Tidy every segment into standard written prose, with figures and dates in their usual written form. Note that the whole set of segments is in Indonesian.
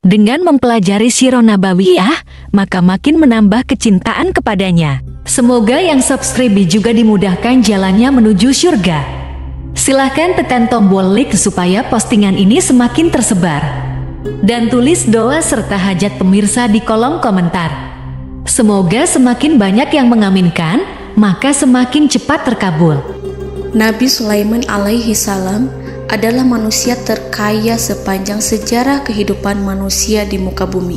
Dengan mempelajari Sirah Nabawiyah, maka makin menambah kecintaan kepadanya. Semoga yang subscribe juga dimudahkan jalannya menuju surga. Silahkan tekan tombol like supaya postingan ini semakin tersebar. Dan tulis doa serta hajat pemirsa di kolom komentar. Semoga semakin banyak yang mengaminkan, maka semakin cepat terkabul. Nabi Sulaiman alaihi salam adalah manusia terkaya sepanjang sejarah kehidupan manusia di muka bumi.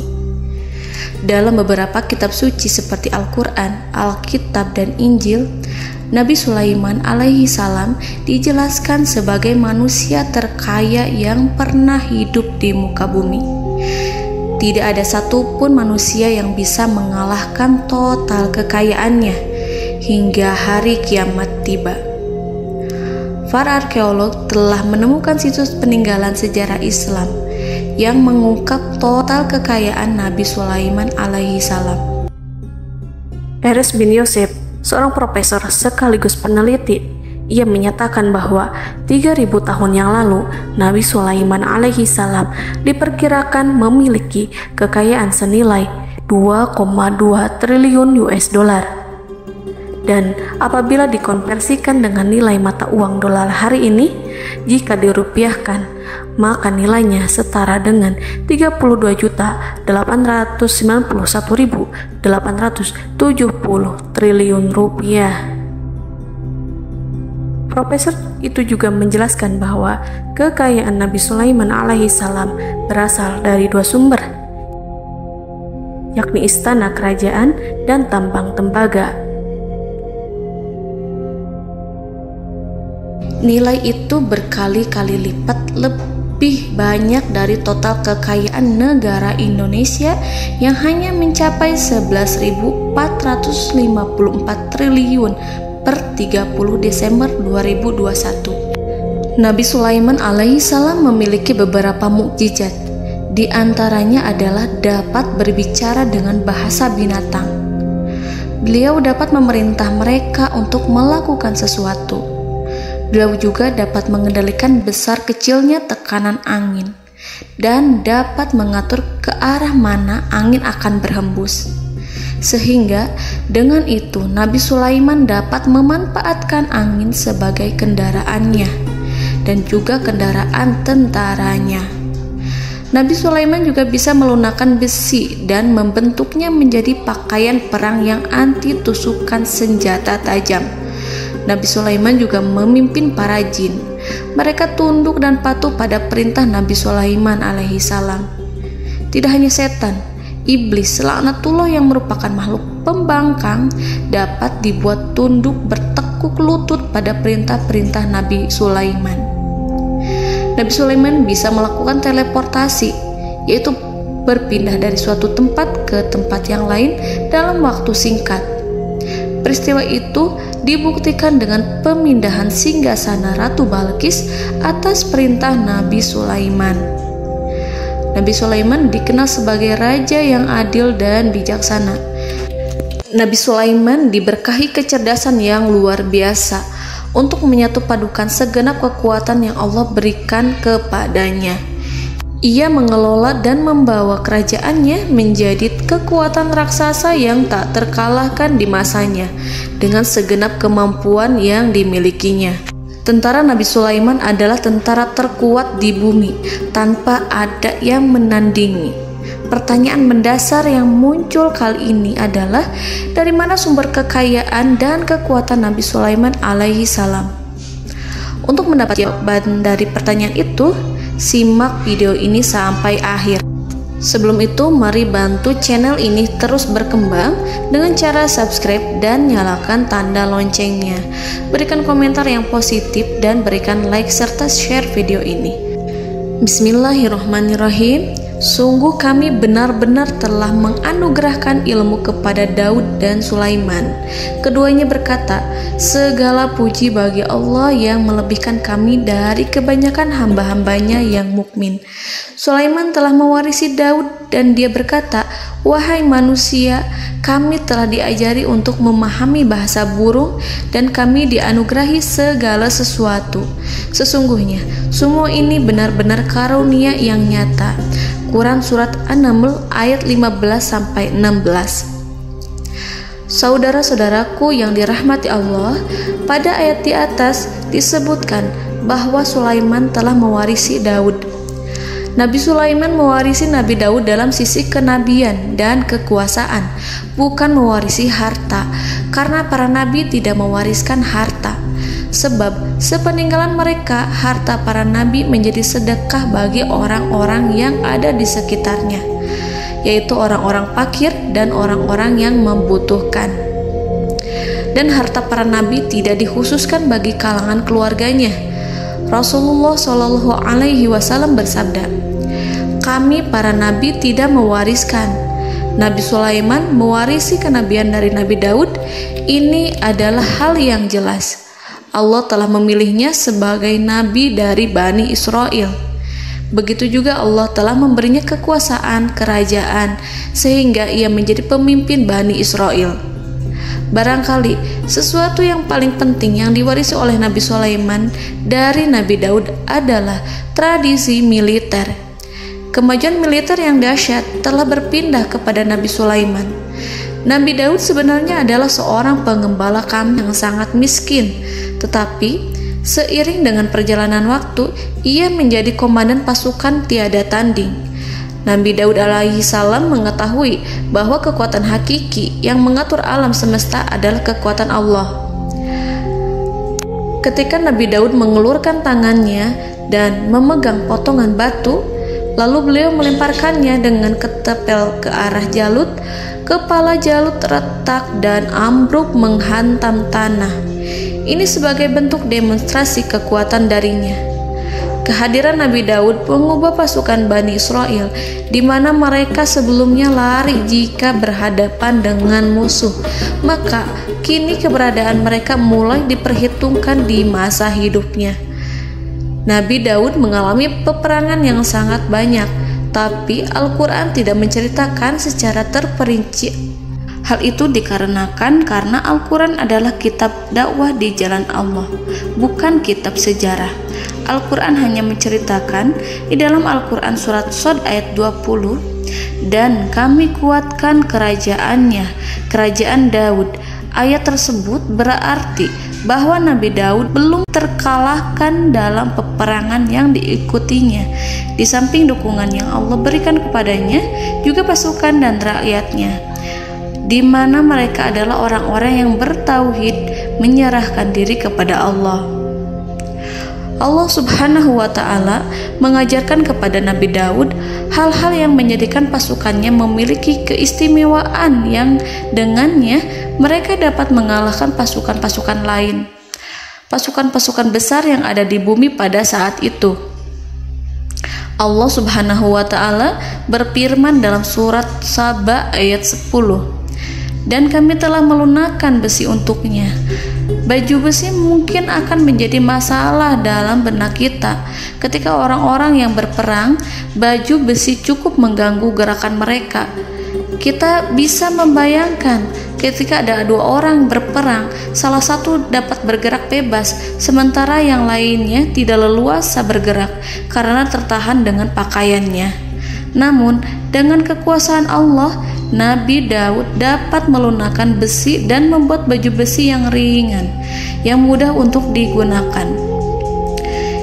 Dalam beberapa kitab suci seperti Al-Quran, Alkitab, dan Injil, Nabi Sulaiman alaihi salam dijelaskan sebagai manusia terkaya yang pernah hidup di muka bumi. Tidak ada satupun manusia yang bisa mengalahkan total kekayaannya hingga hari kiamat tiba. Para arkeolog telah menemukan situs peninggalan sejarah Islam yang mengungkap total kekayaan Nabi Sulaiman alaihi salam. Erez bin Yosef, seorang profesor sekaligus peneliti, ia menyatakan bahwa 3.000 tahun yang lalu Nabi Sulaiman alaihi salam diperkirakan memiliki kekayaan senilai 2,2 triliun US dollar. Dan apabila dikonversikan dengan nilai mata uang dolar hari ini, jika dirupiahkan, maka nilainya setara dengan 32.891.870 triliun rupiah. Profesor itu juga menjelaskan bahwa kekayaan Nabi Sulaiman alaihi salam berasal dari dua sumber, yakni istana kerajaan dan tambang tembaga. Nilai itu berkali-kali lipat lebih banyak dari total kekayaan negara Indonesia yang hanya mencapai 11.454 triliun per 30 Desember 2021. Nabi Sulaiman alaihi salam memiliki beberapa mukjizat. Di antaranya adalah dapat berbicara dengan bahasa binatang. Beliau dapat memerintah mereka untuk melakukan sesuatu. Beliau juga dapat mengendalikan besar kecilnya tekanan angin dan dapat mengatur ke arah mana angin akan berhembus. Sehingga dengan itu Nabi Sulaiman dapat memanfaatkan angin sebagai kendaraannya dan juga kendaraan tentaranya. Nabi Sulaiman juga bisa melunakkan besi dan membentuknya menjadi pakaian perang yang anti tusukan senjata tajam. Nabi Sulaiman juga memimpin para jin. Mereka tunduk dan patuh pada perintah Nabi Sulaiman alaihi salam. Tidak hanya setan, iblis laknatullah yang merupakan makhluk pembangkang dapat dibuat tunduk bertekuk lutut pada perintah-perintah Nabi Sulaiman. Nabi Sulaiman bisa melakukan teleportasi, yaitu berpindah dari suatu tempat ke tempat yang lain dalam waktu singkat. Peristiwa itu dibuktikan dengan pemindahan singgasana Ratu Balqis atas perintah Nabi Sulaiman. Nabi Sulaiman dikenal sebagai raja yang adil dan bijaksana. Nabi Sulaiman diberkahi kecerdasan yang luar biasa untuk menyatu padukan segenap kekuatan yang Allah berikan kepadanya. Ia mengelola dan membawa kerajaannya menjadi kekuatan raksasa yang tak terkalahkan di masanya dengan segenap kemampuan yang dimilikinya. Tentara Nabi Sulaiman adalah tentara terkuat di bumi tanpa ada yang menandingi. Pertanyaan mendasar yang muncul kali ini adalah dari mana sumber kekayaan dan kekuatan Nabi Sulaiman alaihi salam? Untuk mendapat jawaban dari pertanyaan itu, simak video ini sampai akhir. Sebelum itu, mari bantu channel ini terus berkembang dengan cara subscribe dan nyalakan tanda loncengnya. Berikan komentar yang positif dan berikan like serta share video ini. Bismillahirrahmanirrahim. Sungguh kami benar-benar telah menganugerahkan ilmu kepada Daud dan Sulaiman. Keduanya berkata, segala puji bagi Allah yang melebihkan kami dari kebanyakan hamba-hambanya yang mukmin. Sulaiman telah mewarisi Daud dan dia berkata, wahai manusia, kami telah diajari untuk memahami bahasa burung dan kami dianugerahi segala sesuatu. Sesungguhnya semua ini benar-benar karunia yang nyata. Quran Surat An-Naml ayat 15-16. Saudara-saudaraku yang dirahmati Allah, pada ayat di atas disebutkan bahwa Sulaiman telah mewarisi Daud. Nabi Sulaiman mewarisi Nabi Daud dalam sisi kenabian dan kekuasaan, bukan mewarisi harta, karena para nabi tidak mewariskan harta. Sebab sepeninggalan mereka, harta para nabi menjadi sedekah bagi orang-orang yang ada di sekitarnya, yaitu orang-orang fakir dan orang-orang yang membutuhkan. Dan harta para nabi tidak dikhususkan bagi kalangan keluarganya. Rasulullah Shallallahu Alaihi Wasallam bersabda, "Kami para nabi tidak mewariskan." Nabi Sulaiman mewarisi kenabian dari Nabi Daud. Ini adalah hal yang jelas. Allah telah memilihnya sebagai nabi dari Bani Israel. Begitu juga Allah telah memberinya kekuasaan kerajaan sehingga ia menjadi pemimpin Bani Israel. Barangkali sesuatu yang paling penting yang diwarisi oleh Nabi Sulaiman dari Nabi Daud adalah tradisi militer. Kemajuan militer yang dahsyat telah berpindah kepada Nabi Sulaiman. Nabi Daud sebenarnya adalah seorang pengembala kambing yang sangat miskin, tetapi seiring dengan perjalanan waktu, ia menjadi komandan pasukan tiada tanding. Nabi Daud alaihi salam mengetahui bahwa kekuatan hakiki yang mengatur alam semesta adalah kekuatan Allah. Ketika Nabi Daud mengelurkan tangannya dan memegang potongan batu, lalu beliau melemparkannya dengan ketepel ke arah Jalut, kepala Jalut retak dan ambruk menghantam tanah. Ini sebagai bentuk demonstrasi kekuatan darinya. Kehadiran Nabi Daud mengubah pasukan Bani Israel, di mana mereka sebelumnya lari jika berhadapan dengan musuh. Maka kini keberadaan mereka mulai diperhitungkan di masa hidupnya. Nabi Daud mengalami peperangan yang sangat banyak, tapi Al-Quran tidak menceritakan secara terperinci. Hal itu dikarenakan karena Al-Quran adalah kitab dakwah di jalan Allah, bukan kitab sejarah. Al-Quran hanya menceritakan di dalam Al-Quran surat Shad ayat 20, "Dan kami kuatkan kerajaannya, kerajaan Daud." Ayat tersebut berarti bahwa Nabi Daud belum terkalahkan dalam peperangan yang diikutinya. Di samping dukungan yang Allah berikan kepadanya, juga pasukan dan rakyatnya, di mana mereka adalah orang-orang yang bertauhid, menyerahkan diri kepada Allah. Allah Subhanahu wa Ta'ala mengajarkan kepada Nabi Daud hal-hal yang menjadikan pasukannya memiliki keistimewaan yang dengannya mereka dapat mengalahkan pasukan-pasukan lain, pasukan-pasukan besar yang ada di bumi pada saat itu. Allah Subhanahu wa Ta'ala berfirman dalam surat Saba ayat 10, "Dan kami telah melunakkan besi untuknya." Baju besi mungkin akan menjadi masalah dalam benak kita. Ketika orang-orang yang berperang, baju besi cukup mengganggu gerakan mereka. Kita bisa membayangkan ketika ada dua orang berperang, salah satu dapat bergerak bebas, sementara yang lainnya tidak leluasa bergerak karena tertahan dengan pakaiannya. Namun, dengan kekuasaan Allah, Nabi Daud dapat melunakkan besi dan membuat baju besi yang ringan, yang mudah untuk digunakan.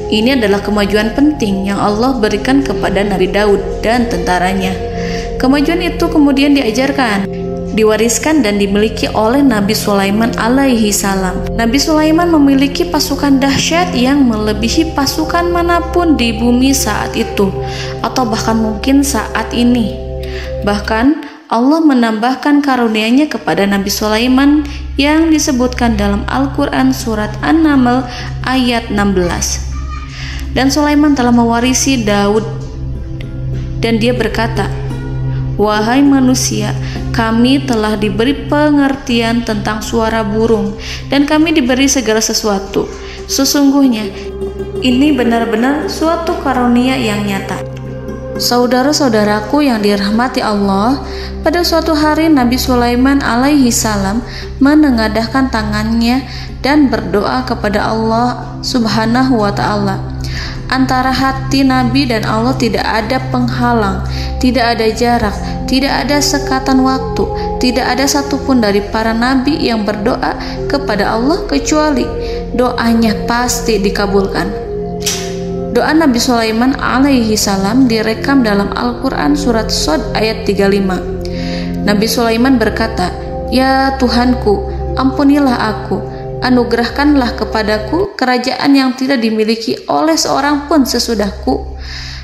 Ini adalah kemajuan penting yang Allah berikan kepada Nabi Daud dan tentaranya. Kemajuan itu kemudian diajarkan, diwariskan dan dimiliki oleh Nabi Sulaiman alaihi salam. Nabi Sulaiman memiliki pasukan dahsyat yang melebihi pasukan manapun di bumi saat itu, atau bahkan mungkin saat ini. Bahkan Allah menambahkan karunia-Nya kepada Nabi Sulaiman yang disebutkan dalam Al-Quran surat An-Naml ayat 16. Dan Sulaiman telah mewarisi Daud, dan dia berkata, "Wahai manusia, kami telah diberi pengertian tentang suara burung, dan kami diberi segala sesuatu. Sesungguhnya ini benar-benar suatu karunia yang nyata." Saudara-saudaraku yang dirahmati Allah, pada suatu hari Nabi Sulaiman alaihi salam menengadahkan tangannya dan berdoa kepada Allah Subhanahu wa ta'ala. Antara hati Nabi dan Allah tidak ada penghalang, tidak ada jarak, tidak ada sekatan waktu, tidak ada satupun dari para nabi yang berdoa kepada Allah kecuali doanya pasti dikabulkan. Doa Nabi Sulaiman alaihi salam direkam dalam Al-Quran surat Shad ayat 35. Nabi Sulaiman berkata, "Ya Tuhanku, ampunilah aku, anugerahkanlah kepadaku kerajaan yang tidak dimiliki oleh seorang pun sesudahku."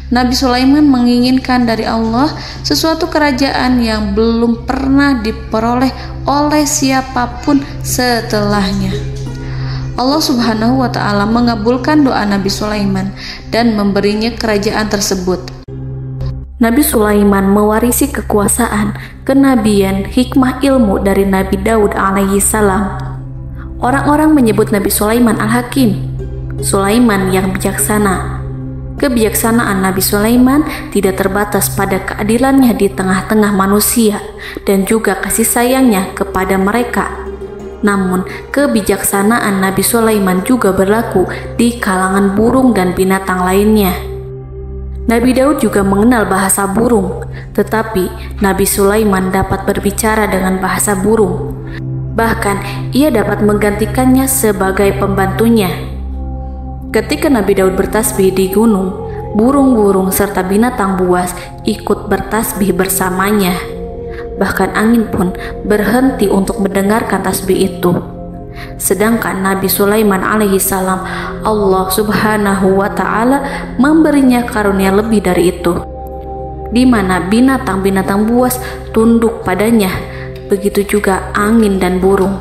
Nabi Sulaiman menginginkan dari Allah sesuatu kerajaan yang belum pernah diperoleh oleh siapapun setelahnya. Allah Subhanahu wa ta'ala mengabulkan doa Nabi Sulaiman dan memberinya kerajaan tersebut. Nabi Sulaiman mewarisi kekuasaan, kenabian, hikmah ilmu dari Nabi Daud alaihi salam. Orang-orang menyebut Nabi Sulaiman Al-Hakim, Sulaiman yang bijaksana. Kebijaksanaan Nabi Sulaiman tidak terbatas pada keadilannya di tengah-tengah manusia dan juga kasih sayangnya kepada mereka. Namun, kebijaksanaan Nabi Sulaiman juga berlaku di kalangan burung dan binatang lainnya. Nabi Daud juga mengenal bahasa burung, tetapi Nabi Sulaiman dapat berbicara dengan bahasa burung. Bahkan, ia dapat menggantikannya sebagai pembantunya. Ketika Nabi Daud bertasbih di gunung, burung-burung serta binatang buas ikut bertasbih bersamanya. Bahkan angin pun berhenti untuk mendengarkan tasbih itu. Sedangkan Nabi Sulaiman alaihi salam, Allah Subhanahu wa ta'ala memberinya karunia lebih dari itu, di mana binatang-binatang buas tunduk padanya, begitu juga angin dan burung.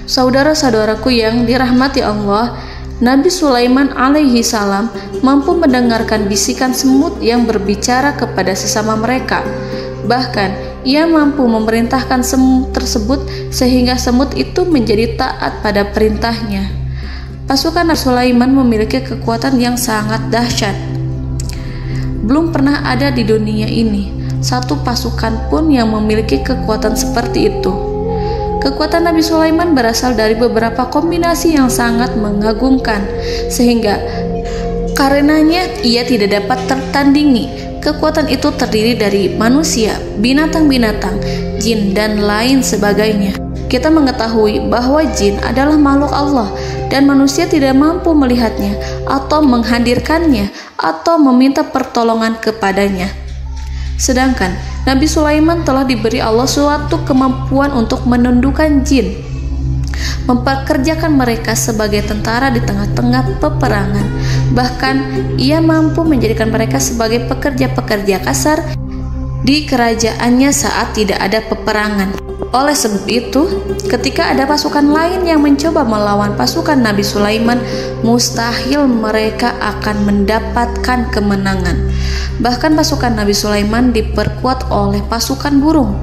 Saudara-saudaraku yang dirahmati Allah, Nabi Sulaiman alaihi salam mampu mendengarkan bisikan semut yang berbicara kepada sesama mereka. Bahkan ia mampu memerintahkan semut tersebut sehingga semut itu menjadi taat pada perintahnya. Pasukan Nabi Sulaiman memiliki kekuatan yang sangat dahsyat. Belum pernah ada di dunia ini satu pasukan pun yang memiliki kekuatan seperti itu. Kekuatan Nabi Sulaiman berasal dari beberapa kombinasi yang sangat mengagumkan, sehingga karenanya ia tidak dapat tertandingi. Kekuatan itu terdiri dari manusia, binatang-binatang, jin, dan lain sebagainya. Kita mengetahui bahwa jin adalah makhluk Allah dan manusia tidak mampu melihatnya atau menghadirkannya atau meminta pertolongan kepadanya. Sedangkan Nabi Sulaiman telah diberi Allah suatu kemampuan untuk menundukkan jin, memperkerjakan mereka sebagai tentara di tengah-tengah peperangan. Bahkan ia mampu menjadikan mereka sebagai pekerja-pekerja kasar di kerajaannya saat tidak ada peperangan. Oleh sebab itu, ketika ada pasukan lain yang mencoba melawan pasukan Nabi Sulaiman, mustahil mereka akan mendapatkan kemenangan. Bahkan pasukan Nabi Sulaiman diperkuat oleh pasukan burung.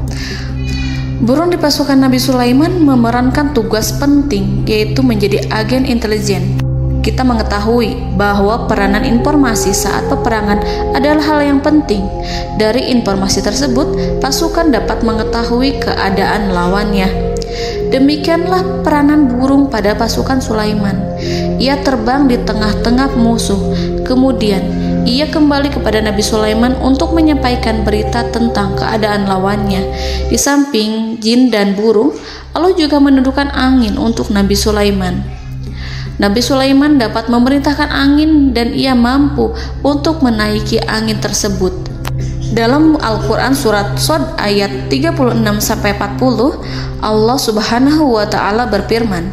Burung di pasukan Nabi Sulaiman memerankan tugas penting, yaitu menjadi agen intelijen. Kita mengetahui bahwa peranan informasi saat peperangan adalah hal yang penting. Dari informasi tersebut, pasukan dapat mengetahui keadaan lawannya. Demikianlah peranan burung pada pasukan Sulaiman. Ia terbang di tengah-tengah musuh. Kemudian, ia kembali kepada Nabi Sulaiman untuk menyampaikan berita tentang keadaan lawannya. Di samping jin dan burung, Allah juga menundukkan angin untuk Nabi Sulaiman. Nabi Sulaiman dapat memerintahkan angin dan ia mampu untuk menaiki angin tersebut. Dalam Al-Quran surat Shad ayat 36-40, Allah Subhanahu wa ta'ala berfirman,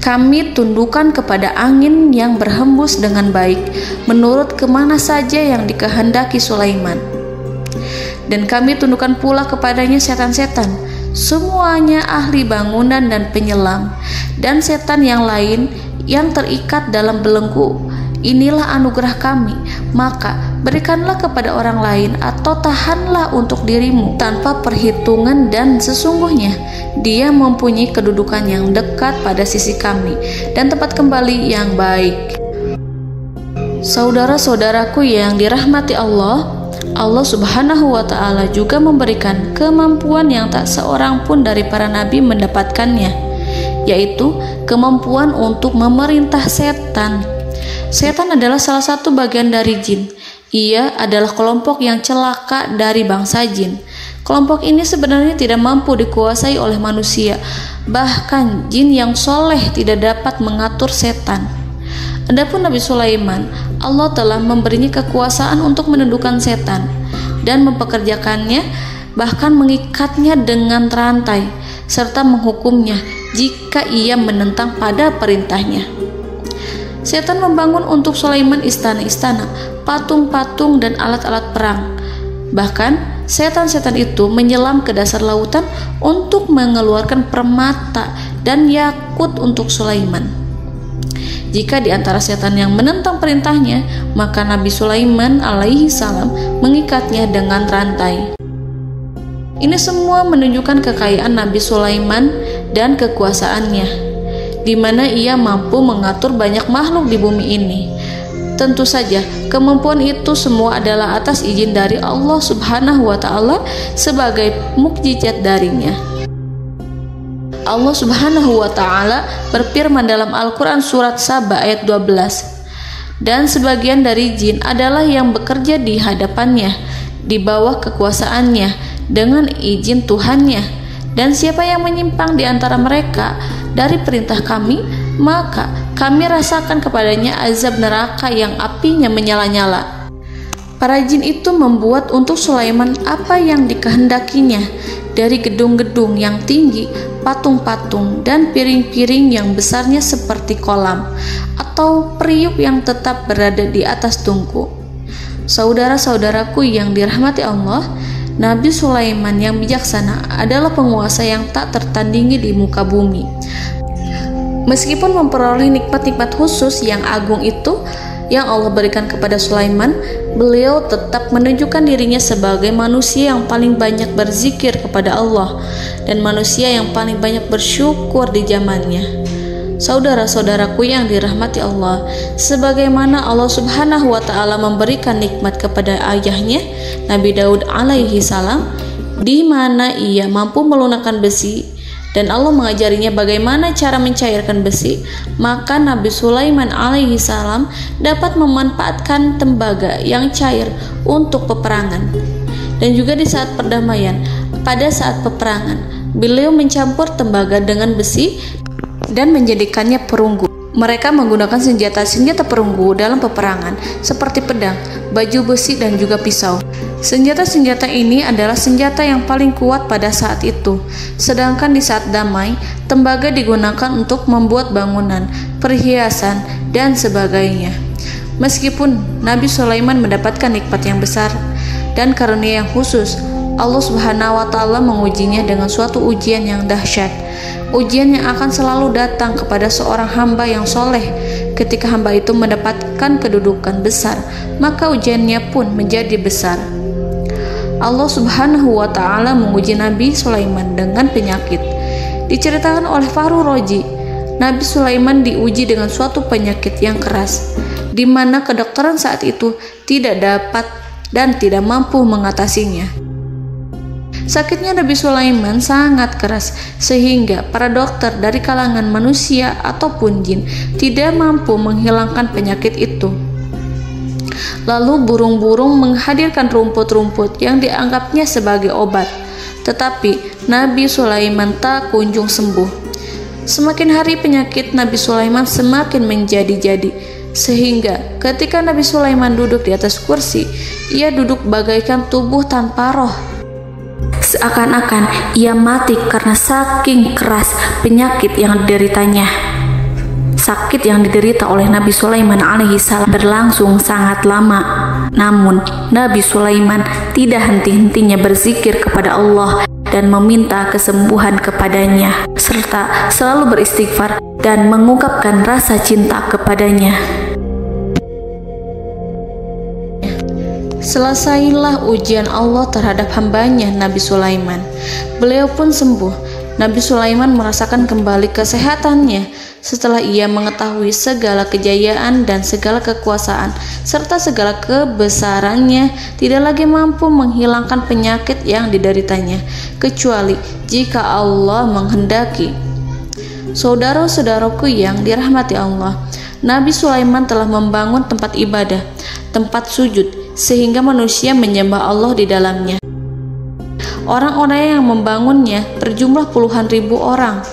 "Kami tundukkan kepada angin yang berhembus dengan baik menurut kemana saja yang dikehendaki Sulaiman. Dan kami tundukkan pula kepadanya setan-setan, semuanya ahli bangunan dan penyelam, dan setan yang lain yang terikat dalam belenggu. Inilah anugerah kami, maka berikanlah kepada orang lain atau tahanlah untuk dirimu tanpa perhitungan, dan sesungguhnya dia mempunyai kedudukan yang dekat pada sisi kami dan tempat kembali yang baik." Saudara-saudaraku yang dirahmati Allah, Allah Subhanahu wa Ta'ala juga memberikan kemampuan yang tak seorang pun dari para nabi mendapatkannya, yaitu kemampuan untuk memerintah setan. Setan adalah salah satu bagian dari jin. Ia adalah kelompok yang celaka dari bangsa jin. Kelompok ini sebenarnya tidak mampu dikuasai oleh manusia. Bahkan jin yang soleh tidak dapat mengatur setan. Adapun Nabi Sulaiman, Allah telah memberinya kekuasaan untuk menundukkan setan dan mempekerjakannya, bahkan mengikatnya dengan rantai serta menghukumnya jika ia menentang pada perintahnya. Setan membangun untuk Sulaiman istana-istana, patung-patung dan alat-alat perang. Bahkan setan-setan itu menyelam ke dasar lautan untuk mengeluarkan permata dan yakut untuk Sulaiman. Jika di antara setan yang menentang perintahnya, maka Nabi Sulaiman alaihi salam mengikatnya dengan rantai. Ini semua menunjukkan kekayaan Nabi Sulaiman dan kekuasaannya, di mana ia mampu mengatur banyak makhluk di bumi ini. Tentu saja, kemampuan itu semua adalah atas izin dari Allah Subhanahu wa Ta'ala sebagai mukjizat darinya. Allah Subhanahu wa Ta'ala berfirman dalam Al-Quran surat Saba ayat 12, dan sebagian dari jin adalah yang bekerja di hadapannya di bawah kekuasaannya dengan izin Tuhannya, dan siapa yang menyimpang di antara mereka dari perintah kami, maka kami rasakan kepadanya azab neraka yang apinya menyala-nyala. Para jin itu membuat untuk Sulaiman apa yang dikehendakinya, dari gedung-gedung yang tinggi, patung-patung, dan piring-piring yang besarnya seperti kolam, atau periuk yang tetap berada di atas tungku. Saudara-saudaraku yang dirahmati Allah, Nabi Sulaiman yang bijaksana adalah penguasa yang tak tertandingi di muka bumi. Meskipun memperoleh nikmat-nikmat khusus yang agung itu yang Allah berikan kepada Sulaiman, beliau tetap menunjukkan dirinya sebagai manusia yang paling banyak berzikir kepada Allah dan manusia yang paling banyak bersyukur di zamannya. Saudara-saudaraku yang dirahmati Allah, sebagaimana Allah Subhanahu wa Ta'ala memberikan nikmat kepada ayahnya Nabi Daud alaihi salam, di mana ia mampu melunakkan besi, dan Allah mengajarinya bagaimana cara mencairkan besi, maka Nabi Sulaiman alaihi salam dapat memanfaatkan tembaga yang cair untuk peperangan. Dan juga di saat perdamaian, pada saat peperangan, beliau mencampur tembaga dengan besi dan menjadikannya perunggu. Mereka menggunakan senjata-senjata perunggu dalam peperangan seperti pedang, baju besi, dan juga pisau. Senjata-senjata ini adalah senjata yang paling kuat pada saat itu. Sedangkan di saat damai, tembaga digunakan untuk membuat bangunan, perhiasan, dan sebagainya. Meskipun Nabi Sulaiman mendapatkan nikmat yang besar dan karunia yang khusus, Allah Subhanahu wa Ta'ala mengujinya dengan suatu ujian yang dahsyat. Ujian yang akan selalu datang kepada seorang hamba yang soleh. Ketika hamba itu mendapatkan kedudukan besar, maka ujiannya pun menjadi besar. Allah Subhanahu wa Ta'ala menguji Nabi Sulaiman dengan penyakit. Diceritakan oleh Fahru Roji, Nabi Sulaiman diuji dengan suatu penyakit yang keras, di mana kedokteran saat itu tidak dapat dan tidak mampu mengatasinya. Sakitnya Nabi Sulaiman sangat keras sehingga para dokter dari kalangan manusia ataupun jin tidak mampu menghilangkan penyakit itu. Lalu burung-burung menghadirkan rumput-rumput yang dianggapnya sebagai obat, tetapi Nabi Sulaiman tak kunjung sembuh. Semakin hari penyakit Nabi Sulaiman semakin menjadi-jadi, sehingga ketika Nabi Sulaiman duduk di atas kursi, ia duduk bagaikan tubuh tanpa roh. Seakan-akan ia mati karena saking keras penyakit yang dideritanya. Sakit yang diderita oleh Nabi Sulaiman alaihi salam berlangsung sangat lama. Namun Nabi Sulaiman tidak henti-hentinya berzikir kepada Allah dan meminta kesembuhan kepadanya, serta selalu beristighfar dan mengungkapkan rasa cinta kepadanya. Selesailah ujian Allah terhadap hambanya Nabi Sulaiman. Beliau pun sembuh Nabi Sulaiman merasakan kembali kesehatannya setelah ia mengetahui segala kejayaan dan segala kekuasaan serta segala kebesarannya tidak lagi mampu menghilangkan penyakit yang dideritanya kecuali jika Allah menghendaki. Saudara-saudaraku yang dirahmati Allah, Nabi Sulaiman telah membangun tempat ibadah, tempat sujud, sehingga manusia menyembah Allah di dalamnya. Orang-orang yang membangunnya berjumlah puluhan ribu orang.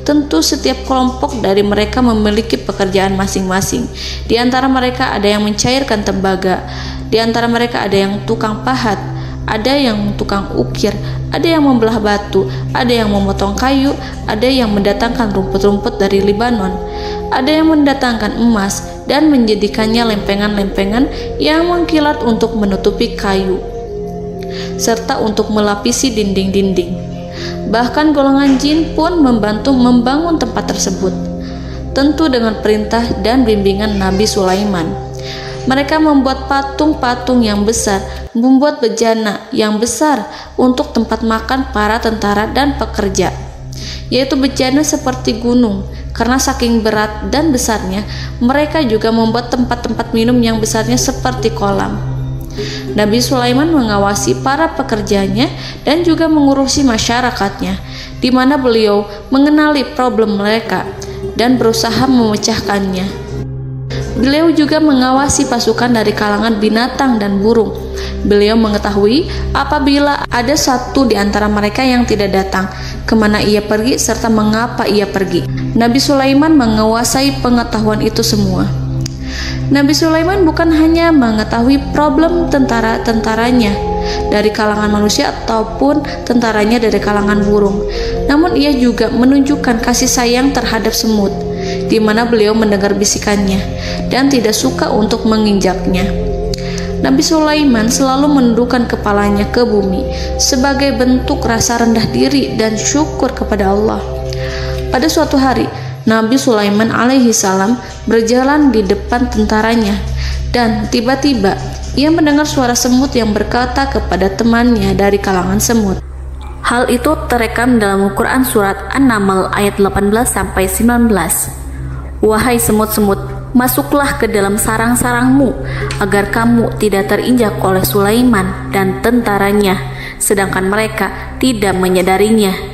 Tentu setiap kelompok dari mereka memiliki pekerjaan masing-masing. Di antara mereka ada yang mencairkan tembaga, di antara mereka ada yang tukang pahat, ada yang tukang ukir, ada yang membelah batu, ada yang memotong kayu, ada yang mendatangkan rumput-rumput dari Libanon, ada yang mendatangkan emas dan menjadikannya lempengan-lempengan yang mengkilat untuk menutupi kayu serta untuk melapisi dinding-dinding. Bahkan golongan jin pun membantu membangun tempat tersebut, tentu dengan perintah dan bimbingan Nabi Sulaiman. Mereka membuat patung-patung yang besar, membuat bejana yang besar untuk tempat makan para tentara dan pekerja, yaitu bejana seperti gunung. Karena saking berat dan besarnya, mereka juga membuat tempat-tempat minum yang besarnya seperti kolam. Nabi Sulaiman mengawasi para pekerjanya dan juga mengurusi masyarakatnya, di mana beliau mengenali problem mereka dan berusaha memecahkannya. Beliau juga mengawasi pasukan dari kalangan binatang dan burung. Beliau mengetahui apabila ada satu di antara mereka yang tidak datang, kemana ia pergi serta mengapa ia pergi. Nabi Sulaiman menguasai pengetahuan itu semua. Nabi Sulaiman bukan hanya mengetahui problem tentara-tentaranya dari kalangan manusia ataupun tentaranya dari kalangan burung, namun ia juga menunjukkan kasih sayang terhadap semut, di mana beliau mendengar bisikannya dan tidak suka untuk menginjaknya. Nabi Sulaiman selalu menundukkan kepalanya ke bumi sebagai bentuk rasa rendah diri dan syukur kepada Allah. Pada suatu hari, Nabi Sulaiman alaihi salam berjalan di depan tentaranya dan tiba-tiba ia mendengar suara semut yang berkata kepada temannya dari kalangan semut. Hal itu terekam dalam Al-Quran surat An-Naml ayat 18-19. Wahai semut-semut, masuklah ke dalam sarang-sarangmu agar kamu tidak terinjak oleh Sulaiman dan tentaranya, sedangkan mereka tidak menyadarinya.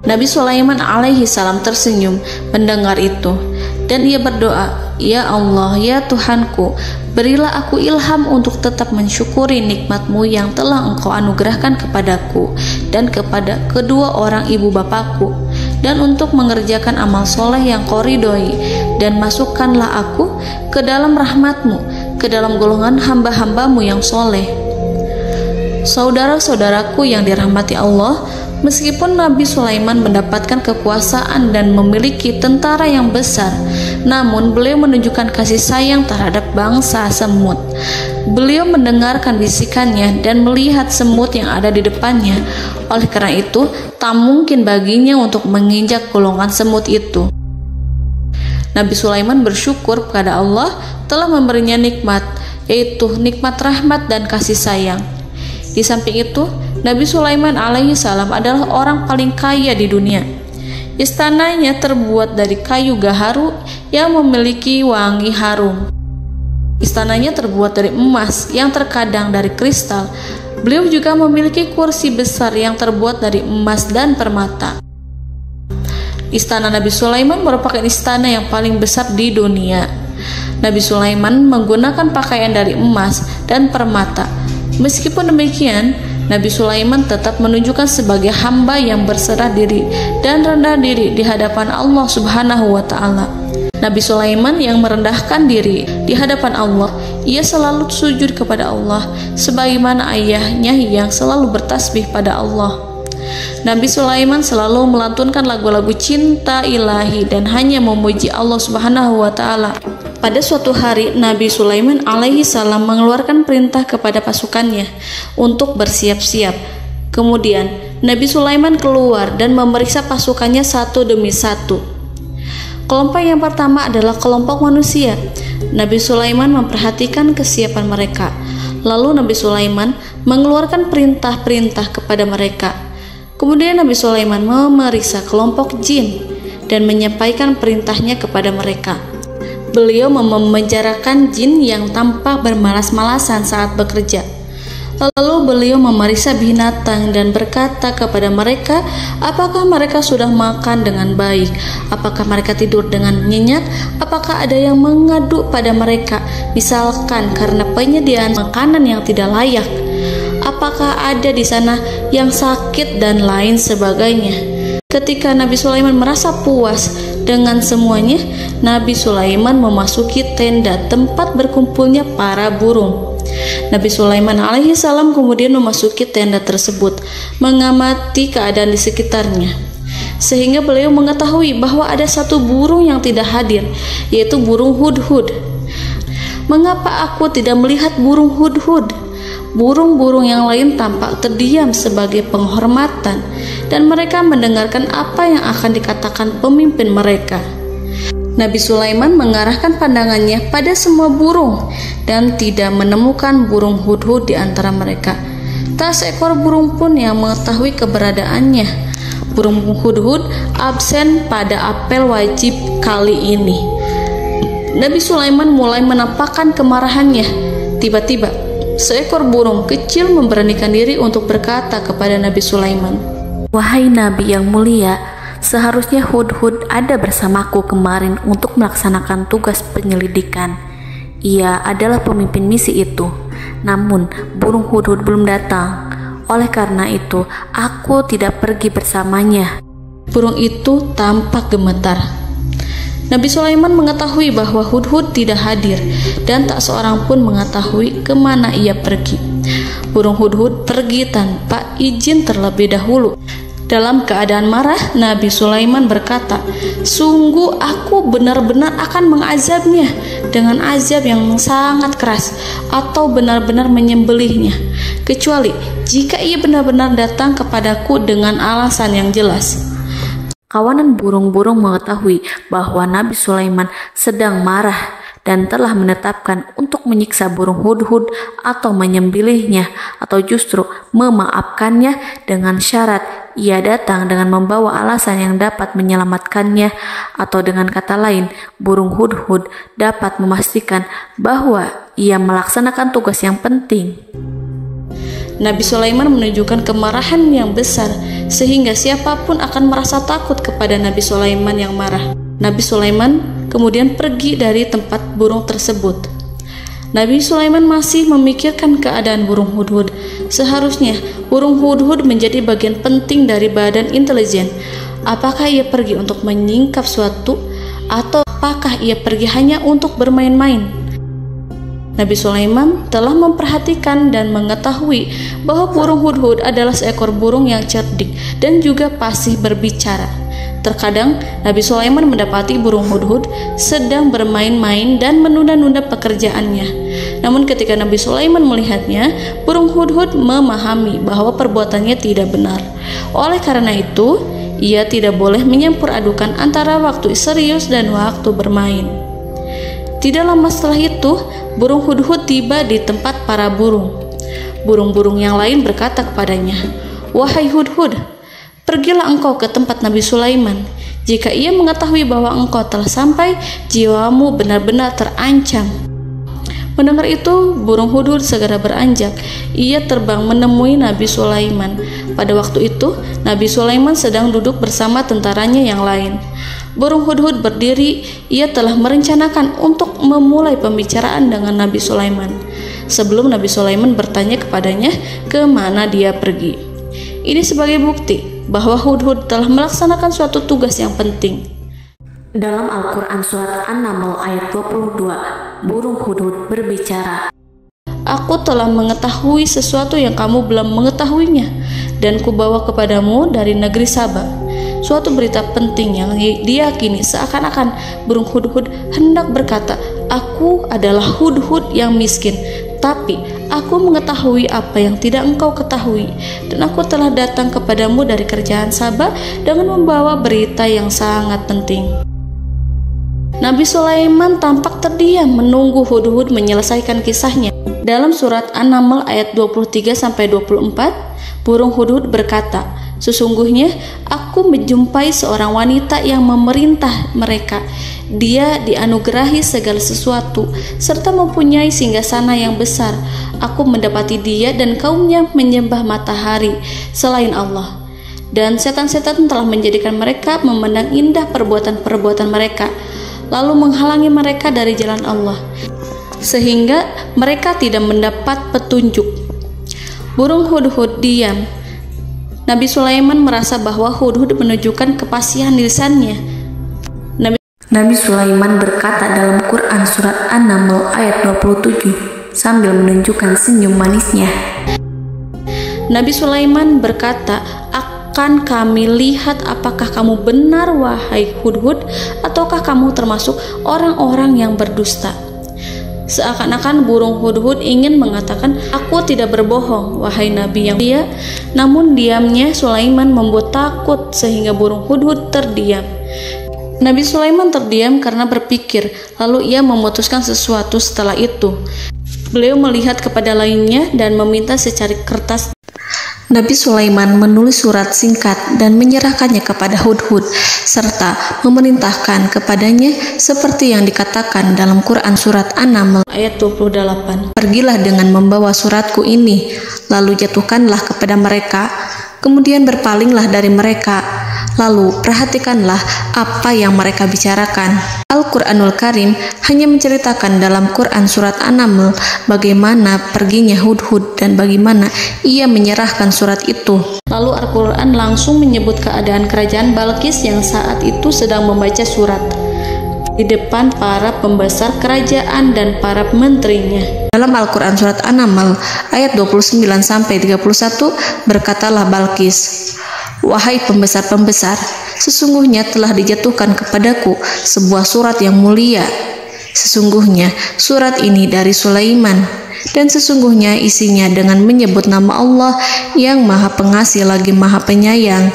Nabi Sulaiman alaihi salam tersenyum mendengar itu dan ia berdoa, "Ya Allah, ya Tuhanku, berilah aku ilham untuk tetap mensyukuri nikmat-Mu yang telah Engkau anugerahkan kepadaku dan kepada kedua orang ibu bapakku, dan untuk mengerjakan amal soleh yang Kau ridhoi, dan masukkanlah aku ke dalam rahmat-Mu, ke dalam golongan hamba-hamba-Mu yang soleh." Saudara-saudaraku yang dirahmati Allah, meskipun Nabi Sulaiman mendapatkan kekuasaan dan memiliki tentara yang besar, namun beliau menunjukkan kasih sayang terhadap bangsa semut. Beliau mendengarkan bisikannya dan melihat semut yang ada di depannya. Oleh karena itu, tak mungkin baginya untuk menginjak golongan semut itu. Nabi Sulaiman bersyukur kepada Allah telah memberinya nikmat, yaitu nikmat rahmat dan kasih sayang. Di samping itu, Nabi Sulaiman alaihi salam adalah orang paling kaya di dunia. Istananya terbuat dari kayu gaharu yang memiliki wangi harum. Istananya terbuat dari emas yang terkadang dari kristal. Beliau juga memiliki kursi besar yang terbuat dari emas dan permata. Istana Nabi Sulaiman merupakan istana yang paling besar di dunia. Nabi Sulaiman menggunakan pakaian dari emas dan permata. Meskipun demikian, Nabi Sulaiman tetap menunjukkan sebagai hamba yang berserah diri dan rendah diri di hadapan Allah Subhanahu wa Ta'ala. Nabi Sulaiman yang merendahkan diri di hadapan Allah, ia selalu sujud kepada Allah, sebagaimana ayahnya yang selalu bertasbih pada Allah. Nabi Sulaiman selalu melantunkan lagu-lagu cinta ilahi dan hanya memuji Allah Subhanahu wa Ta'ala. Pada suatu hari, Nabi Sulaiman alaihi salam mengeluarkan perintah kepada pasukannya untuk bersiap-siap. Kemudian, Nabi Sulaiman keluar dan memeriksa pasukannya satu demi satu. Kelompok yang pertama adalah kelompok manusia. Nabi Sulaiman memperhatikan kesiapan mereka. Lalu Nabi Sulaiman mengeluarkan perintah-perintah kepada mereka. Kemudian Nabi Sulaiman memeriksa kelompok jin dan menyampaikan perintahnya kepada mereka. Beliau memenjarakan jin yang tampak bermalas-malasan saat bekerja. Lalu beliau memeriksa binatang dan berkata kepada mereka, apakah mereka sudah makan dengan baik? Apakah mereka tidur dengan nyenyak? Apakah ada yang mengadu pada mereka, misalkan karena penyediaan makanan yang tidak layak? Apakah ada di sana yang sakit dan lain sebagainya? Ketika Nabi Sulaiman merasa puas dengan semuanya, Nabi Sulaiman memasuki tenda tempat berkumpulnya para burung. Nabi Sulaiman alaihi salam kemudian memasuki tenda tersebut, mengamati keadaan di sekitarnya, sehingga beliau mengetahui bahwa ada satu burung yang tidak hadir, yaitu burung hudhud. Mengapa aku tidak melihat burung hudhud? Burung-burung yang lain tampak terdiam sebagai penghormatan, dan mereka mendengarkan apa yang akan dikatakan pemimpin mereka. Nabi Sulaiman mengarahkan pandangannya pada semua burung dan tidak menemukan burung hudhud di antara mereka. Tak seekor burung pun yang mengetahui keberadaannya. Burung hudhud absen pada apel wajib kali ini. Nabi Sulaiman mulai menampakkan kemarahannya. Tiba-tiba, seekor burung kecil memberanikan diri untuk berkata kepada Nabi Sulaiman, "Wahai Nabi yang mulia, seharusnya hudhud ada bersamaku kemarin untuk melaksanakan tugas penyelidikan. Ia adalah pemimpin misi itu. Namun, burung hudhud belum datang. Oleh karena itu, aku tidak pergi bersamanya." Burung itu tampak gemetar. Nabi Sulaiman mengetahui bahwa hudhud tidak hadir dan tak seorang pun mengetahui kemana ia pergi. Burung hudhud pergi tanpa izin terlebih dahulu. Dalam keadaan marah, Nabi Sulaiman berkata, "Sungguh aku benar-benar akan mengazabnya dengan azab yang sangat keras atau benar-benar menyembelihnya, kecuali jika ia benar-benar datang kepadaku dengan alasan yang jelas." Kawanan burung-burung mengetahui bahwa Nabi Sulaiman sedang marah dan telah menetapkan untuk menyiksa burung hudhud atau menyembelihnya atau justru memaafkannya dengan syarat ia datang dengan membawa alasan yang dapat menyelamatkannya, atau dengan kata lain, burung hudhud dapat memastikan bahwa ia melaksanakan tugas yang penting. Nabi Sulaiman menunjukkan kemarahan yang besar sehingga siapapun akan merasa takut kepada Nabi Sulaiman yang marah. Nabi Sulaiman kemudian pergi dari tempat burung tersebut. Nabi Sulaiman masih memikirkan keadaan burung hudhud. Seharusnya burung hudhud menjadi bagian penting dari badan intelijen. Apakah ia pergi untuk menyingkap suatu, atau apakah ia pergi hanya untuk bermain-main? Nabi Sulaiman telah memperhatikan dan mengetahui bahwa burung hudhud adalah seekor burung yang cerdik dan juga fasih berbicara. Terkadang Nabi Sulaiman mendapati burung hudhud sedang bermain-main dan menunda-nunda pekerjaannya. Namun ketika Nabi Sulaiman melihatnya, burung hudhud memahami bahwa perbuatannya tidak benar. Oleh karena itu, ia tidak boleh menyampur adukan antara waktu serius dan waktu bermain. Tidak lama setelah itu, burung hudhud tiba di tempat para burung. Burung-burung yang lain berkata kepadanya, "Wahai hudhud, pergilah engkau ke tempat Nabi Sulaiman. Jika ia mengetahui bahwa engkau telah sampai, jiwamu benar-benar terancam." Mendengar itu, burung hudhud segera beranjak. Ia terbang menemui Nabi Sulaiman. Pada waktu itu, Nabi Sulaiman sedang duduk bersama tentaranya yang lain. Burung hudhud berdiri. Ia telah merencanakan untuk memulai pembicaraan dengan Nabi Sulaiman sebelum Nabi Sulaiman bertanya kepadanya kemana dia pergi. Ini sebagai bukti bahwa hudhud telah melaksanakan suatu tugas yang penting. Dalam Al-Quran Surat An-Naml ayat 22, burung hudhud berbicara, "Aku telah mengetahui sesuatu yang kamu belum mengetahuinya, dan kubawa kepadamu dari negeri Saba suatu berita penting yang diyakini seakan-akan burung hudhud hendak berkata, 'Aku adalah hudhud yang miskin, tapi aku mengetahui apa yang tidak engkau ketahui, dan aku telah datang kepadamu dari kerajaan Saba dengan membawa berita yang sangat penting.'" Nabi Sulaiman tampak terdiam menunggu hudhud menyelesaikan kisahnya. Dalam surat An-Naml ayat 23-24, burung hudhud berkata, Sesungguhnya aku menjumpai seorang wanita yang memerintah mereka. Dia dianugerahi segala sesuatu serta mempunyai singgasana yang besar. Aku mendapati dia dan kaumnya menyembah matahari selain Allah. Dan setan-setan telah menjadikan mereka memandang indah perbuatan-perbuatan mereka, lalu menghalangi mereka dari jalan Allah, sehingga mereka tidak mendapat petunjuk. Burung hudhud diam. Nabi Sulaiman merasa bahwa hudhud menunjukkan kepasihan lisannya. Nabi Sulaiman berkata dalam Quran surat An-Naml ayat 27 sambil menunjukkan senyum manisnya. Nabi Sulaiman berkata, "Akan kami lihat apakah kamu benar wahai hudhud, ataukah kamu termasuk orang-orang yang berdusta." Seakan-akan burung hudhud ingin mengatakan, "Aku tidak berbohong, wahai Nabi yang mulia." Namun diamnya Sulaiman membuat takut sehingga burung hudhud terdiam. Nabi Sulaiman terdiam karena berpikir, lalu ia memutuskan sesuatu setelah itu. Beliau melihat kepada lainnya dan meminta secari kertas. Nabi Sulaiman menulis surat singkat dan menyerahkannya kepada hudhud serta memerintahkan kepadanya seperti yang dikatakan dalam Quran surat An-Naml ayat 28. "Pergilah dengan membawa suratku ini, lalu jatuhkanlah kepada mereka, kemudian berpalinglah dari mereka, lalu perhatikanlah apa yang mereka bicarakan." Al-Quranul Karim hanya menceritakan dalam Quran surat An-Naml bagaimana perginya hudhud dan bagaimana ia menyerahkan surat itu. Lalu Al-Quran langsung menyebut keadaan kerajaan Balqis yang saat itu sedang membaca surat di depan para pembesar kerajaan dan para menterinya. Dalam Al-Quran surat An-Naml ayat 29-31 berkatalah Balqis, "Wahai pembesar-pembesar, sesungguhnya telah dijatuhkan kepadaku sebuah surat yang mulia. Sesungguhnya surat ini dari Sulaiman, dan sesungguhnya isinya dengan menyebut nama Allah yang Maha Pengasih lagi Maha Penyayang,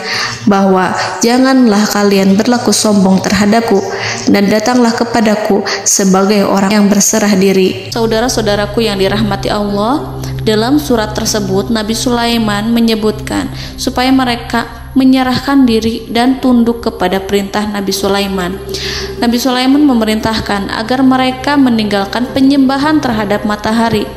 bahwa janganlah kalian berlaku sombong terhadapku, dan datanglah kepadaku sebagai orang yang berserah diri." Saudara-saudaraku yang dirahmati Allah, dalam surat tersebut Nabi Sulaiman menyebutkan supaya mereka menyerahkan diri dan tunduk kepada perintah Nabi Sulaiman. Nabi Sulaiman memerintahkan agar mereka meninggalkan penyembahan terhadap matahari.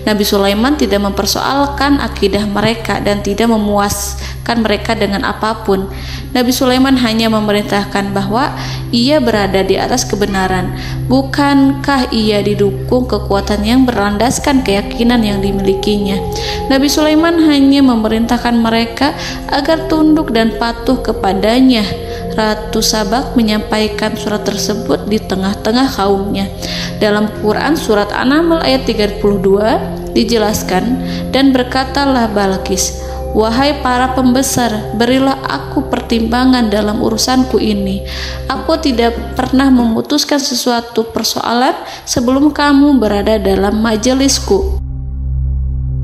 Nabi Sulaiman tidak mempersoalkan akidah mereka dan tidak memuaskan mereka dengan apapun. Nabi Sulaiman hanya memerintahkan bahwa ia berada di atas kebenaran. Bukankah ia didukung kekuatan yang berlandaskan keyakinan yang dimilikinya? Nabi Sulaiman hanya memerintahkan mereka agar tunduk dan patuh kepadanya. Ratu Sabak menyampaikan surat tersebut di tengah-tengah kaumnya. Dalam Quran surat An-Naml ayat 32 dijelaskan, "Dan berkatalah Balqis, wahai para pembesar, berilah aku pertimbangan dalam urusanku ini. Aku tidak pernah memutuskan sesuatu persoalan sebelum kamu berada dalam majelisku."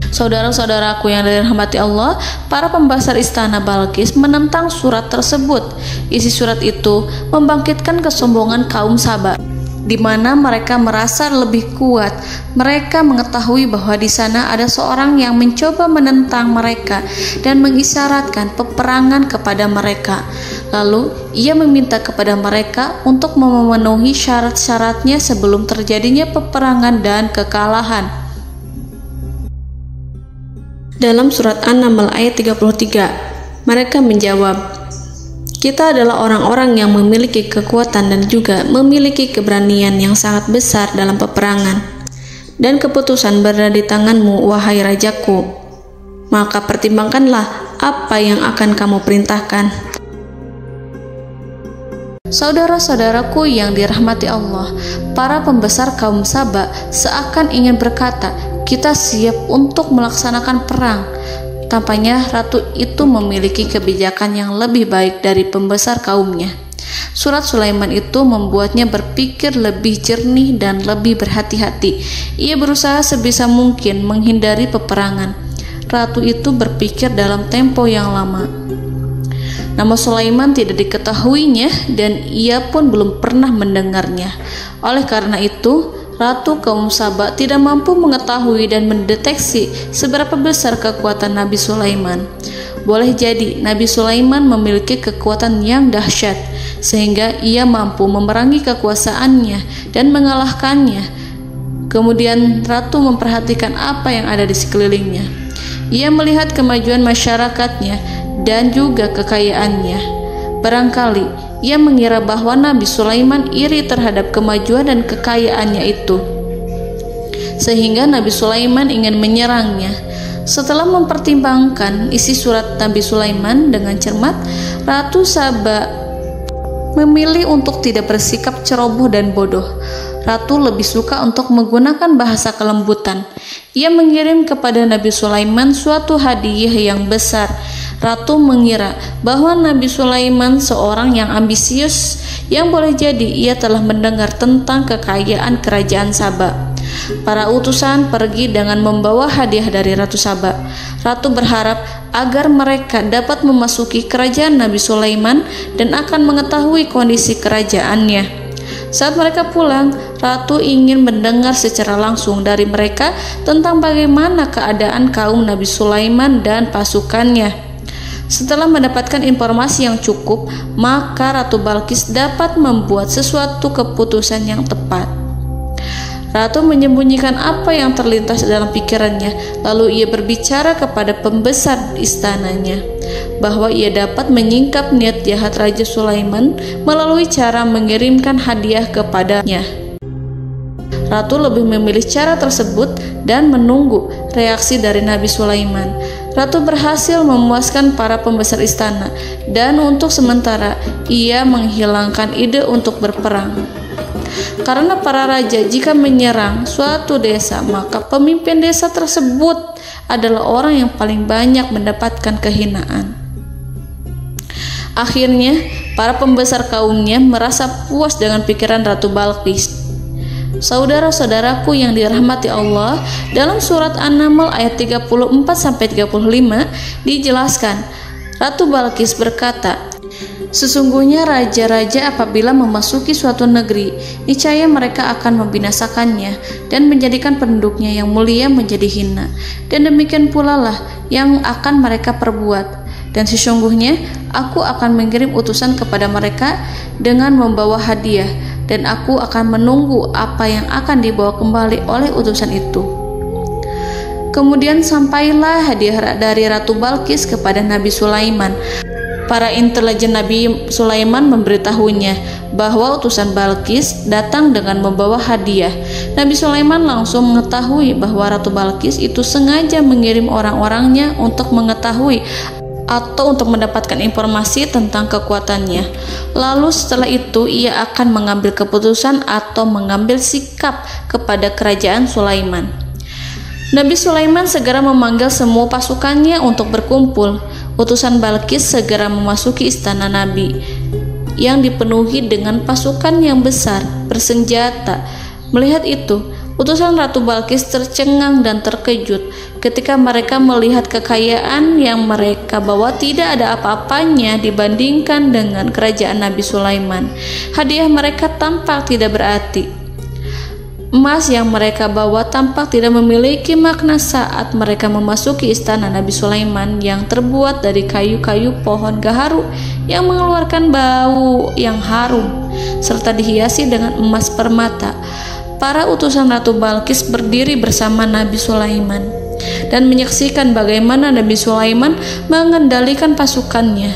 Saudara-saudaraku yang dirahmati Allah, para pembesar istana Balqis menentang surat tersebut. Isi surat itu membangkitkan kesombongan kaum Sabak, di mana mereka merasa lebih kuat. Mereka mengetahui bahwa di sana ada seorang yang mencoba menentang mereka dan mengisyaratkan peperangan kepada mereka. Lalu ia meminta kepada mereka untuk memenuhi syarat-syaratnya sebelum terjadinya peperangan dan kekalahan. Dalam surat An-Naml ayat 33, mereka menjawab, "Kita adalah orang-orang yang memiliki kekuatan dan juga memiliki keberanian yang sangat besar dalam peperangan. Dan keputusan berada di tanganmu, wahai rajaku. Maka pertimbangkanlah apa yang akan kamu perintahkan." Saudara-saudaraku yang dirahmati Allah, para pembesar kaum Sabak seakan ingin berkata, "Kita siap untuk melaksanakan perang." Tampaknya ratu itu memiliki kebijakan yang lebih baik dari pembesar kaumnya. Surat Sulaiman itu membuatnya berpikir lebih jernih dan lebih berhati-hati. Ia berusaha sebisa mungkin menghindari peperangan. Ratu itu berpikir dalam tempo yang lama. Nama Sulaiman tidak diketahuinya dan ia pun belum pernah mendengarnya. Oleh karena itu, Ratu kaum Sabak tidak mampu mengetahui dan mendeteksi seberapa besar kekuatan Nabi Sulaiman. boleh jadi Nabi Sulaiman memiliki kekuatan yang dahsyat sehingga ia mampu memerangi kekuasaannya dan mengalahkannya. Kemudian ratu memperhatikan apa yang ada di sekelilingnya. Ia melihat kemajuan masyarakatnya dan juga kekayaannya. Barangkali ia mengira bahwa Nabi Sulaiman iri terhadap kemajuan dan kekayaannya itu, sehingga Nabi Sulaiman ingin menyerangnya. Setelah mempertimbangkan isi surat Nabi Sulaiman dengan cermat, Ratu Saba memilih untuk tidak bersikap ceroboh dan bodoh. Ratu lebih suka untuk menggunakan bahasa kelembutan. Ia mengirim kepada Nabi Sulaiman suatu hadiah yang besar. Ratu mengira bahwa Nabi Sulaiman seorang yang ambisius, yang boleh jadi ia telah mendengar tentang kekayaan kerajaan Saba. Para utusan pergi dengan membawa hadiah dari Ratu Saba. Ratu berharap agar mereka dapat memasuki kerajaan Nabi Sulaiman dan akan mengetahui kondisi kerajaannya. Saat mereka pulang, Ratu ingin mendengar secara langsung dari mereka tentang bagaimana keadaan kaum Nabi Sulaiman dan pasukannya. Setelah mendapatkan informasi yang cukup, maka Ratu Balqis dapat membuat sesuatu keputusan yang tepat. Ratu menyembunyikan apa yang terlintas dalam pikirannya, lalu ia berbicara kepada pembesar istananya bahwa ia dapat menyingkap niat jahat Raja Sulaiman melalui cara mengirimkan hadiah kepadanya. Ratu lebih memilih cara tersebut dan menunggu reaksi dari Nabi Sulaiman. Ratu berhasil memuaskan para pembesar istana, dan untuk sementara ia menghilangkan ide untuk berperang. Karena para raja jika menyerang suatu desa, maka pemimpin desa tersebut adalah orang yang paling banyak mendapatkan kehinaan. Akhirnya, para pembesar kaumnya merasa puas dengan pikiran Ratu Balqis. Saudara-saudaraku yang dirahmati Allah, dalam surat An-Naml ayat 34-35 dijelaskan, Ratu Balqis berkata, "Sesungguhnya raja-raja apabila memasuki suatu negeri, niscaya mereka akan membinasakannya dan menjadikan penduduknya yang mulia menjadi hina. Dan demikian pula lah yang akan mereka perbuat. Dan sesungguhnya aku akan mengirim utusan kepada mereka dengan membawa hadiah, dan aku akan menunggu apa yang akan dibawa kembali oleh utusan itu." Kemudian sampailah hadiah dari Ratu Balqis kepada Nabi Sulaiman. Para intelijen Nabi Sulaiman memberitahunya bahwa utusan Balqis datang dengan membawa hadiah. Nabi Sulaiman langsung mengetahui bahwa Ratu Balqis itu sengaja mengirim orang-orangnya untuk mengetahui atau untuk mendapatkan informasi tentang kekuatannya. Lalu setelah itu ia akan mengambil keputusan atau mengambil sikap kepada kerajaan Sulaiman. Nabi Sulaiman segera memanggil semua pasukannya untuk berkumpul. Utusan Balqis segera memasuki istana Nabi yang dipenuhi dengan pasukan yang besar bersenjata. Melihat itu, utusan Ratu Balqis tercengang dan terkejut ketika mereka melihat kekayaan yang mereka bawa tidak ada apa-apanya dibandingkan dengan kerajaan Nabi Sulaiman. Hadiah mereka tampak tidak berarti. Emas yang mereka bawa tampak tidak memiliki makna saat mereka memasuki istana Nabi Sulaiman yang terbuat dari kayu-kayu pohon gaharu yang mengeluarkan bau yang harum serta dihiasi dengan emas permata. Para utusan Ratu Balqis berdiri bersama Nabi Sulaiman dan menyaksikan bagaimana Nabi Sulaiman mengendalikan pasukannya.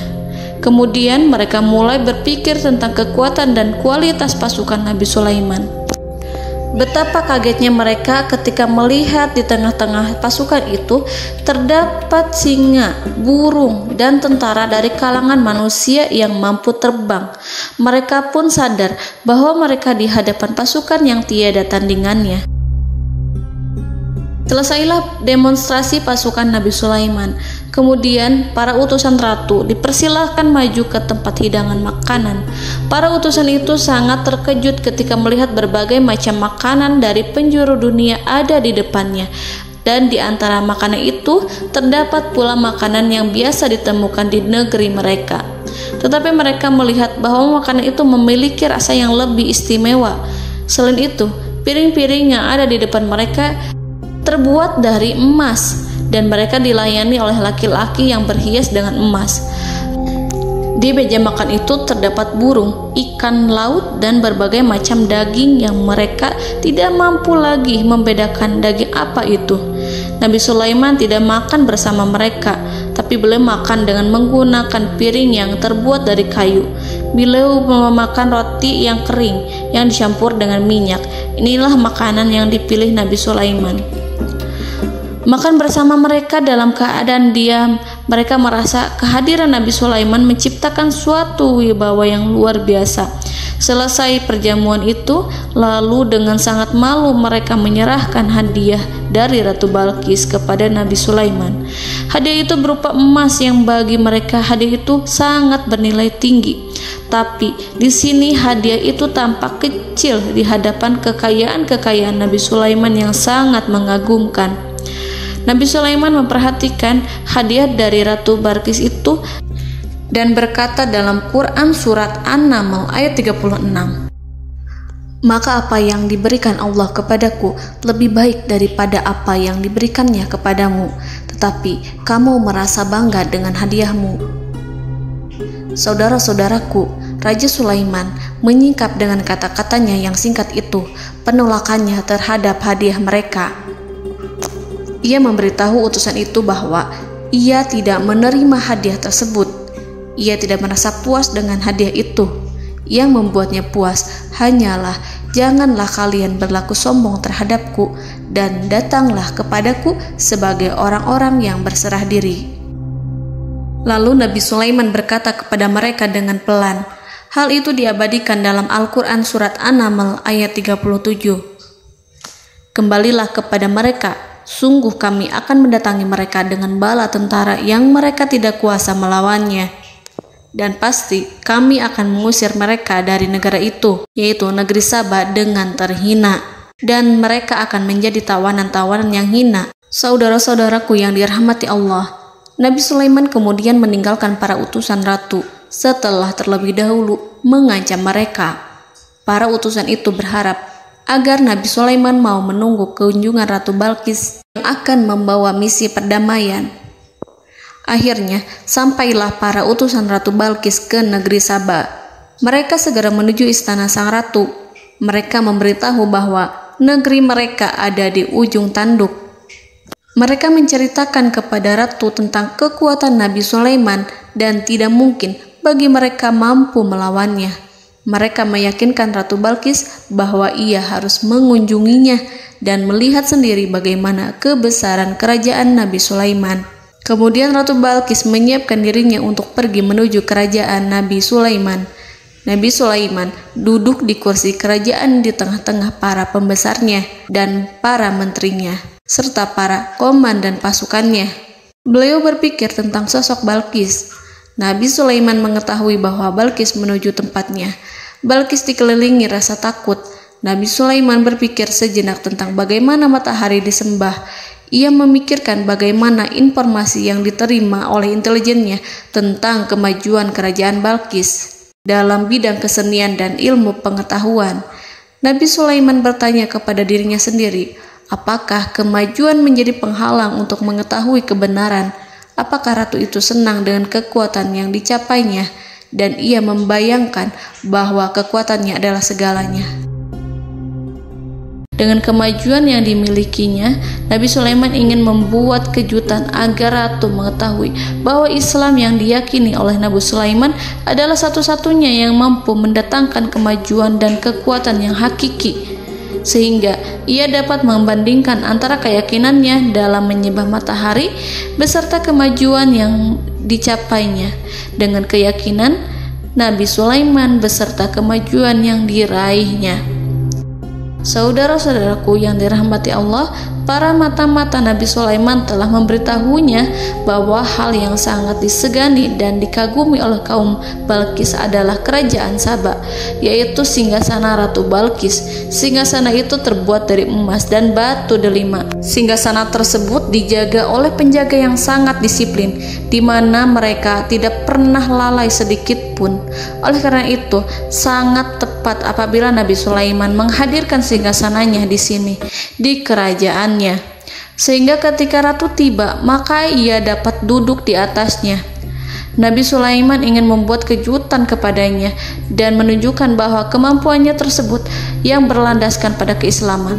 Kemudian mereka mulai berpikir tentang kekuatan dan kualitas pasukan Nabi Sulaiman. Betapa kagetnya mereka ketika melihat di tengah-tengah pasukan itu terdapat singa, burung, dan tentara dari kalangan manusia yang mampu terbang. Mereka pun sadar bahwa mereka di hadapan pasukan yang tiada tandingannya. Selesailah demonstrasi pasukan Nabi Sulaiman. Kemudian para utusan ratu dipersilahkan maju ke tempat hidangan makanan. Para utusan itu sangat terkejut ketika melihat berbagai macam makanan dari penjuru dunia ada di depannya. Dan di antara makanan itu terdapat pula makanan yang biasa ditemukan di negeri mereka. Tetapi mereka melihat bahwa makanan itu memiliki rasa yang lebih istimewa. Selain itu, piring-piring yang ada di depan mereka terbuat dari emas dan mereka dilayani oleh laki-laki yang berhias dengan emas. Di meja makan itu terdapat burung, ikan laut, dan berbagai macam daging yang mereka tidak mampu lagi membedakan daging apa itu. Nabi Sulaiman tidak makan bersama mereka, tapi beliau makan dengan menggunakan piring yang terbuat dari kayu. Beliau memakan roti yang kering yang dicampur dengan minyak. Inilah makanan yang dipilih Nabi Sulaiman. Makan bersama mereka dalam keadaan diam, mereka merasa kehadiran Nabi Sulaiman menciptakan suatu wibawa yang luar biasa. Selesai perjamuan itu, lalu dengan sangat malu mereka menyerahkan hadiah dari Ratu Balqis kepada Nabi Sulaiman. Hadiah itu berupa emas yang bagi mereka hadiah itu sangat bernilai tinggi. Tapi di sini hadiah itu tampak kecil di hadapan kekayaan Nabi Sulaiman yang sangat mengagumkan. Nabi Sulaiman memperhatikan hadiah dari Ratu Balqis itu dan berkata dalam Quran surat An-Naml ayat 36, "Maka apa yang diberikan Allah kepadaku lebih baik daripada apa yang diberikannya kepadamu, tetapi kamu merasa bangga dengan hadiahmu." Saudara-saudaraku, Raja Sulaiman menyingkap dengan kata-katanya yang singkat itu penolakannya terhadap hadiah mereka. Ia memberitahu utusan itu bahwa ia tidak menerima hadiah tersebut. Ia tidak merasa puas dengan hadiah itu. Yang membuatnya puas hanyalah, janganlah kalian berlaku sombong terhadapku dan datanglah kepadaku sebagai orang-orang yang berserah diri. Lalu Nabi Sulaiman berkata kepada mereka dengan pelan. Hal itu diabadikan dalam Al-Quran surat An-Naml ayat 37. "Kembalilah kepada mereka, sungguh kami akan mendatangi mereka dengan bala tentara yang mereka tidak kuasa melawannya. Dan pasti kami akan mengusir mereka dari negara itu, yaitu negeri Saba, dengan terhina. Dan mereka akan menjadi tawanan-tawanan yang hina." Saudara-saudaraku yang dirahmati Allah, Nabi Sulaiman kemudian meninggalkan para utusan ratu setelah terlebih dahulu mengancam mereka. Para utusan itu berharap agar Nabi Sulaiman mau menunggu kunjungan Ratu Balqis yang akan membawa misi perdamaian. Akhirnya, sampailah para utusan Ratu Balqis ke negeri Saba. Mereka segera menuju istana sang ratu. Mereka memberitahu bahwa negeri mereka ada di ujung tanduk. Mereka menceritakan kepada ratu tentang kekuatan Nabi Sulaiman dan tidak mungkin bagi mereka mampu melawannya. Mereka meyakinkan Ratu Balqis bahwa ia harus mengunjunginya dan melihat sendiri bagaimana kebesaran kerajaan Nabi Sulaiman. Kemudian Ratu Balqis menyiapkan dirinya untuk pergi menuju kerajaan Nabi Sulaiman. Nabi Sulaiman duduk di kursi kerajaan di tengah-tengah para pembesarnya dan para menterinya, serta para komandan pasukannya. Beliau berpikir tentang sosok Balqis. Nabi Sulaiman mengetahui bahwa Balqis menuju tempatnya. Balqis dikelilingi rasa takut. Nabi Sulaiman berpikir sejenak tentang bagaimana matahari disembah. Ia memikirkan bagaimana informasi yang diterima oleh intelijennya tentang kemajuan kerajaan Balqis dalam bidang kesenian dan ilmu pengetahuan. Nabi Sulaiman bertanya kepada dirinya sendiri, apakah kemajuan menjadi penghalang untuk mengetahui kebenaran? Apakah ratu itu senang dengan kekuatan yang dicapainya? Dan ia membayangkan bahwa kekuatannya adalah segalanya. Dengan kemajuan yang dimilikinya, Nabi Sulaiman ingin membuat kejutan agar ratu mengetahui bahwa Islam yang diyakini oleh Nabi Sulaiman adalah satu-satunya yang mampu mendatangkan kemajuan dan kekuatan yang hakiki, sehingga ia dapat membandingkan antara keyakinannya dalam menyembah matahari beserta kemajuan yang dicapainya dengan keyakinan Nabi Sulaiman beserta kemajuan yang diraihnya. Saudara-saudaraku yang dirahmati Allah, para mata-mata Nabi Sulaiman telah memberitahunya bahwa hal yang sangat disegani dan dikagumi oleh kaum Balqis adalah kerajaan Saba, yaitu singgasana Ratu Balqis. Singgasana itu terbuat dari emas dan batu delima. Singgasana tersebut dijaga oleh penjaga yang sangat disiplin, di mana mereka tidak pernah lalai sedikit pun. Oleh karena itu, sangat tepat apabila Nabi Sulaiman menghadirkan singgasananya di sini, di kerajaannya. sehingga ketika ratu tiba, maka ia dapat duduk di atasnya. Nabi Sulaiman ingin membuat kejutan kepadanya dan menunjukkan bahwa kemampuannya tersebut yang berlandaskan pada keislaman.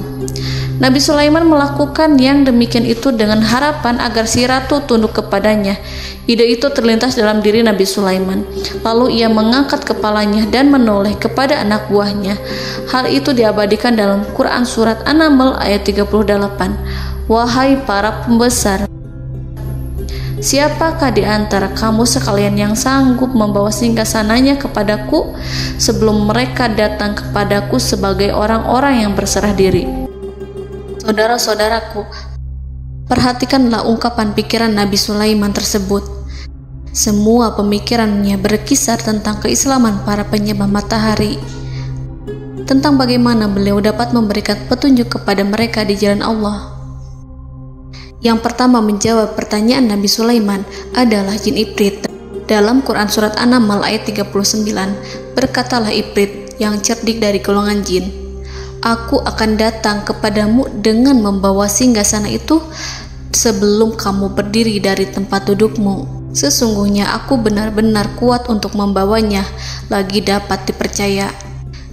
Nabi Sulaiman melakukan yang demikian itu dengan harapan agar si ratu tunduk kepadanya. Ide itu terlintas dalam diri Nabi Sulaiman. Lalu ia mengangkat kepalanya dan menoleh kepada anak buahnya. Hal itu diabadikan dalam Quran Surat An-Naml ayat 38. Wahai para pembesar, siapakah di antara kamu sekalian yang sanggup membawa singgasananya kepadaku sebelum mereka datang kepadaku sebagai orang-orang yang berserah diri? Saudara-saudaraku, perhatikanlah ungkapan pikiran Nabi Sulaiman tersebut. Semua pemikirannya berkisar tentang keislaman para penyembah matahari, tentang bagaimana beliau dapat memberikan petunjuk kepada mereka di jalan Allah. Yang pertama menjawab pertanyaan Nabi Sulaiman adalah jin Ifrit. Dalam Quran Surat An-Naml ayat 39, berkatalah Ifrit yang cerdik dari golongan jin, "Aku akan datang kepadamu dengan membawa singgasana itu sebelum kamu berdiri dari tempat dudukmu. Sesungguhnya aku benar-benar kuat untuk membawanya, lagi dapat dipercaya."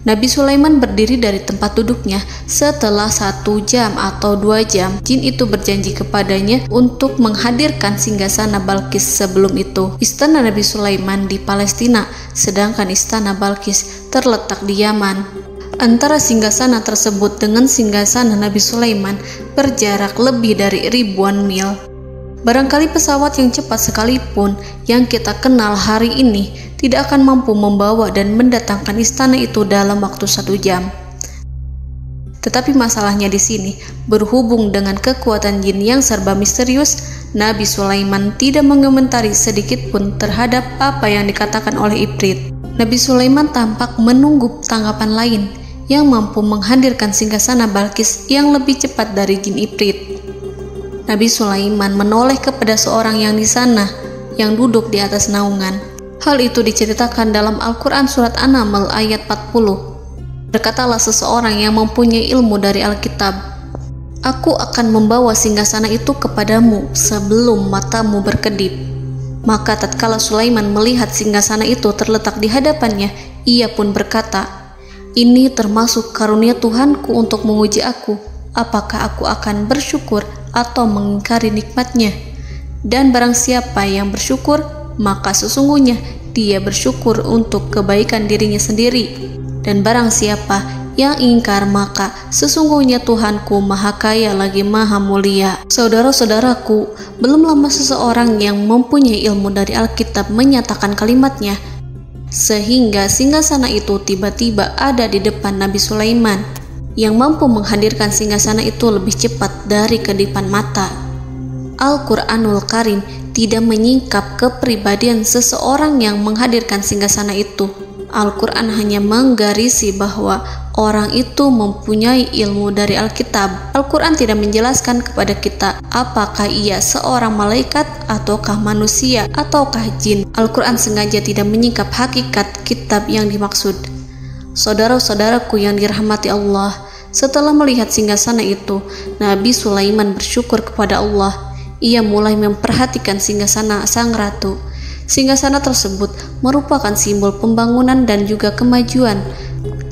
Nabi Sulaiman berdiri dari tempat duduknya. Setelah 1 jam atau 2 jam, jin itu berjanji kepadanya untuk menghadirkan singgasana Balkis. Sebelum itu, istana Nabi Sulaiman di Palestina, sedangkan istana Balkis terletak di Yaman. Antara singgasana tersebut dengan singgasana Nabi Sulaiman berjarak lebih dari ribuan mil. Barangkali pesawat yang cepat sekalipun yang kita kenal hari ini tidak akan mampu membawa dan mendatangkan istana itu dalam waktu 1 jam. Tetapi masalahnya di sini, berhubung dengan kekuatan jin yang serba misterius, Nabi Sulaiman tidak mengomentari sedikit pun terhadap apa yang dikatakan oleh Ifrit. Nabi Sulaiman tampak menunggu tanggapan lain yang mampu menghadirkan singgasana Balkis yang lebih cepat dari jin Ifrit. Nabi Sulaiman menoleh kepada seorang yang di sana, yang duduk di atas naungan. Hal itu diceritakan dalam Al-Quran Surat An-Naml ayat 40. Berkatalah seseorang yang mempunyai ilmu dari Alkitab, "Aku akan membawa singgasana itu kepadamu sebelum matamu berkedip." Maka tatkala Sulaiman melihat singgasana itu terletak di hadapannya, ia pun berkata, "Ini termasuk karunia Tuhanku untuk menguji aku. Apakah aku akan bersyukur atau mengingkari nikmatnya? Dan barang siapa yang bersyukur, maka sesungguhnya dia bersyukur untuk kebaikan dirinya sendiri. Dan barang siapa yang ingkar, maka sesungguhnya Tuhanku maha kaya lagi maha mulia." Saudara-saudaraku, belum lama seseorang yang mempunyai ilmu dari Alkitab menyatakan kalimatnya, sehingga singgasana itu tiba-tiba ada di depan Nabi Sulaiman, yang mampu menghadirkan singgasana itu lebih cepat dari kedipan mata. Al-Quranul Karim tidak menyingkap kepribadian seseorang yang menghadirkan singgasana itu. Al-Quran hanya menggarisi bahwa orang itu mempunyai ilmu dari Alkitab. Al-Quran tidak menjelaskan kepada kita apakah ia seorang malaikat ataukah manusia ataukah jin. Al-Quran sengaja tidak menyingkap hakikat kitab yang dimaksud. Saudara-saudaraku yang dirahmati Allah, setelah melihat singgasana itu, Nabi Sulaiman bersyukur kepada Allah. Ia mulai memperhatikan singgasana sang ratu. Singgasana tersebut merupakan simbol pembangunan dan juga kemajuan,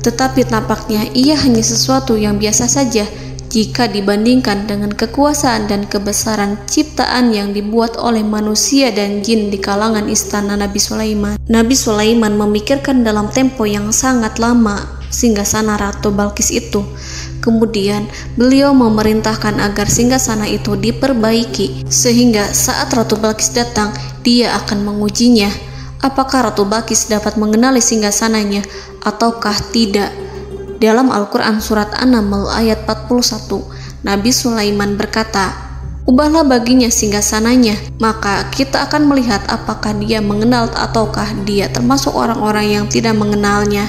tetapi tampaknya ia hanya sesuatu yang biasa saja jika dibandingkan dengan kekuasaan dan kebesaran ciptaan yang dibuat oleh manusia dan jin di kalangan istana Nabi Sulaiman. Nabi Sulaiman memikirkan dalam tempo yang sangat lama singgasana Ratu Balkis itu. Kemudian beliau memerintahkan agar singgasana itu diperbaiki, sehingga saat Ratu Balkis datang, dia akan mengujinya. Apakah Ratu Balkis dapat mengenali singgasananya ataukah tidak? Dalam Al-Quran Surat An-Naml ayat 41, Nabi Sulaiman berkata, "Ubahlah baginya singgasananya, maka kita akan melihat apakah dia mengenal ataukah dia termasuk orang-orang yang tidak mengenalnya."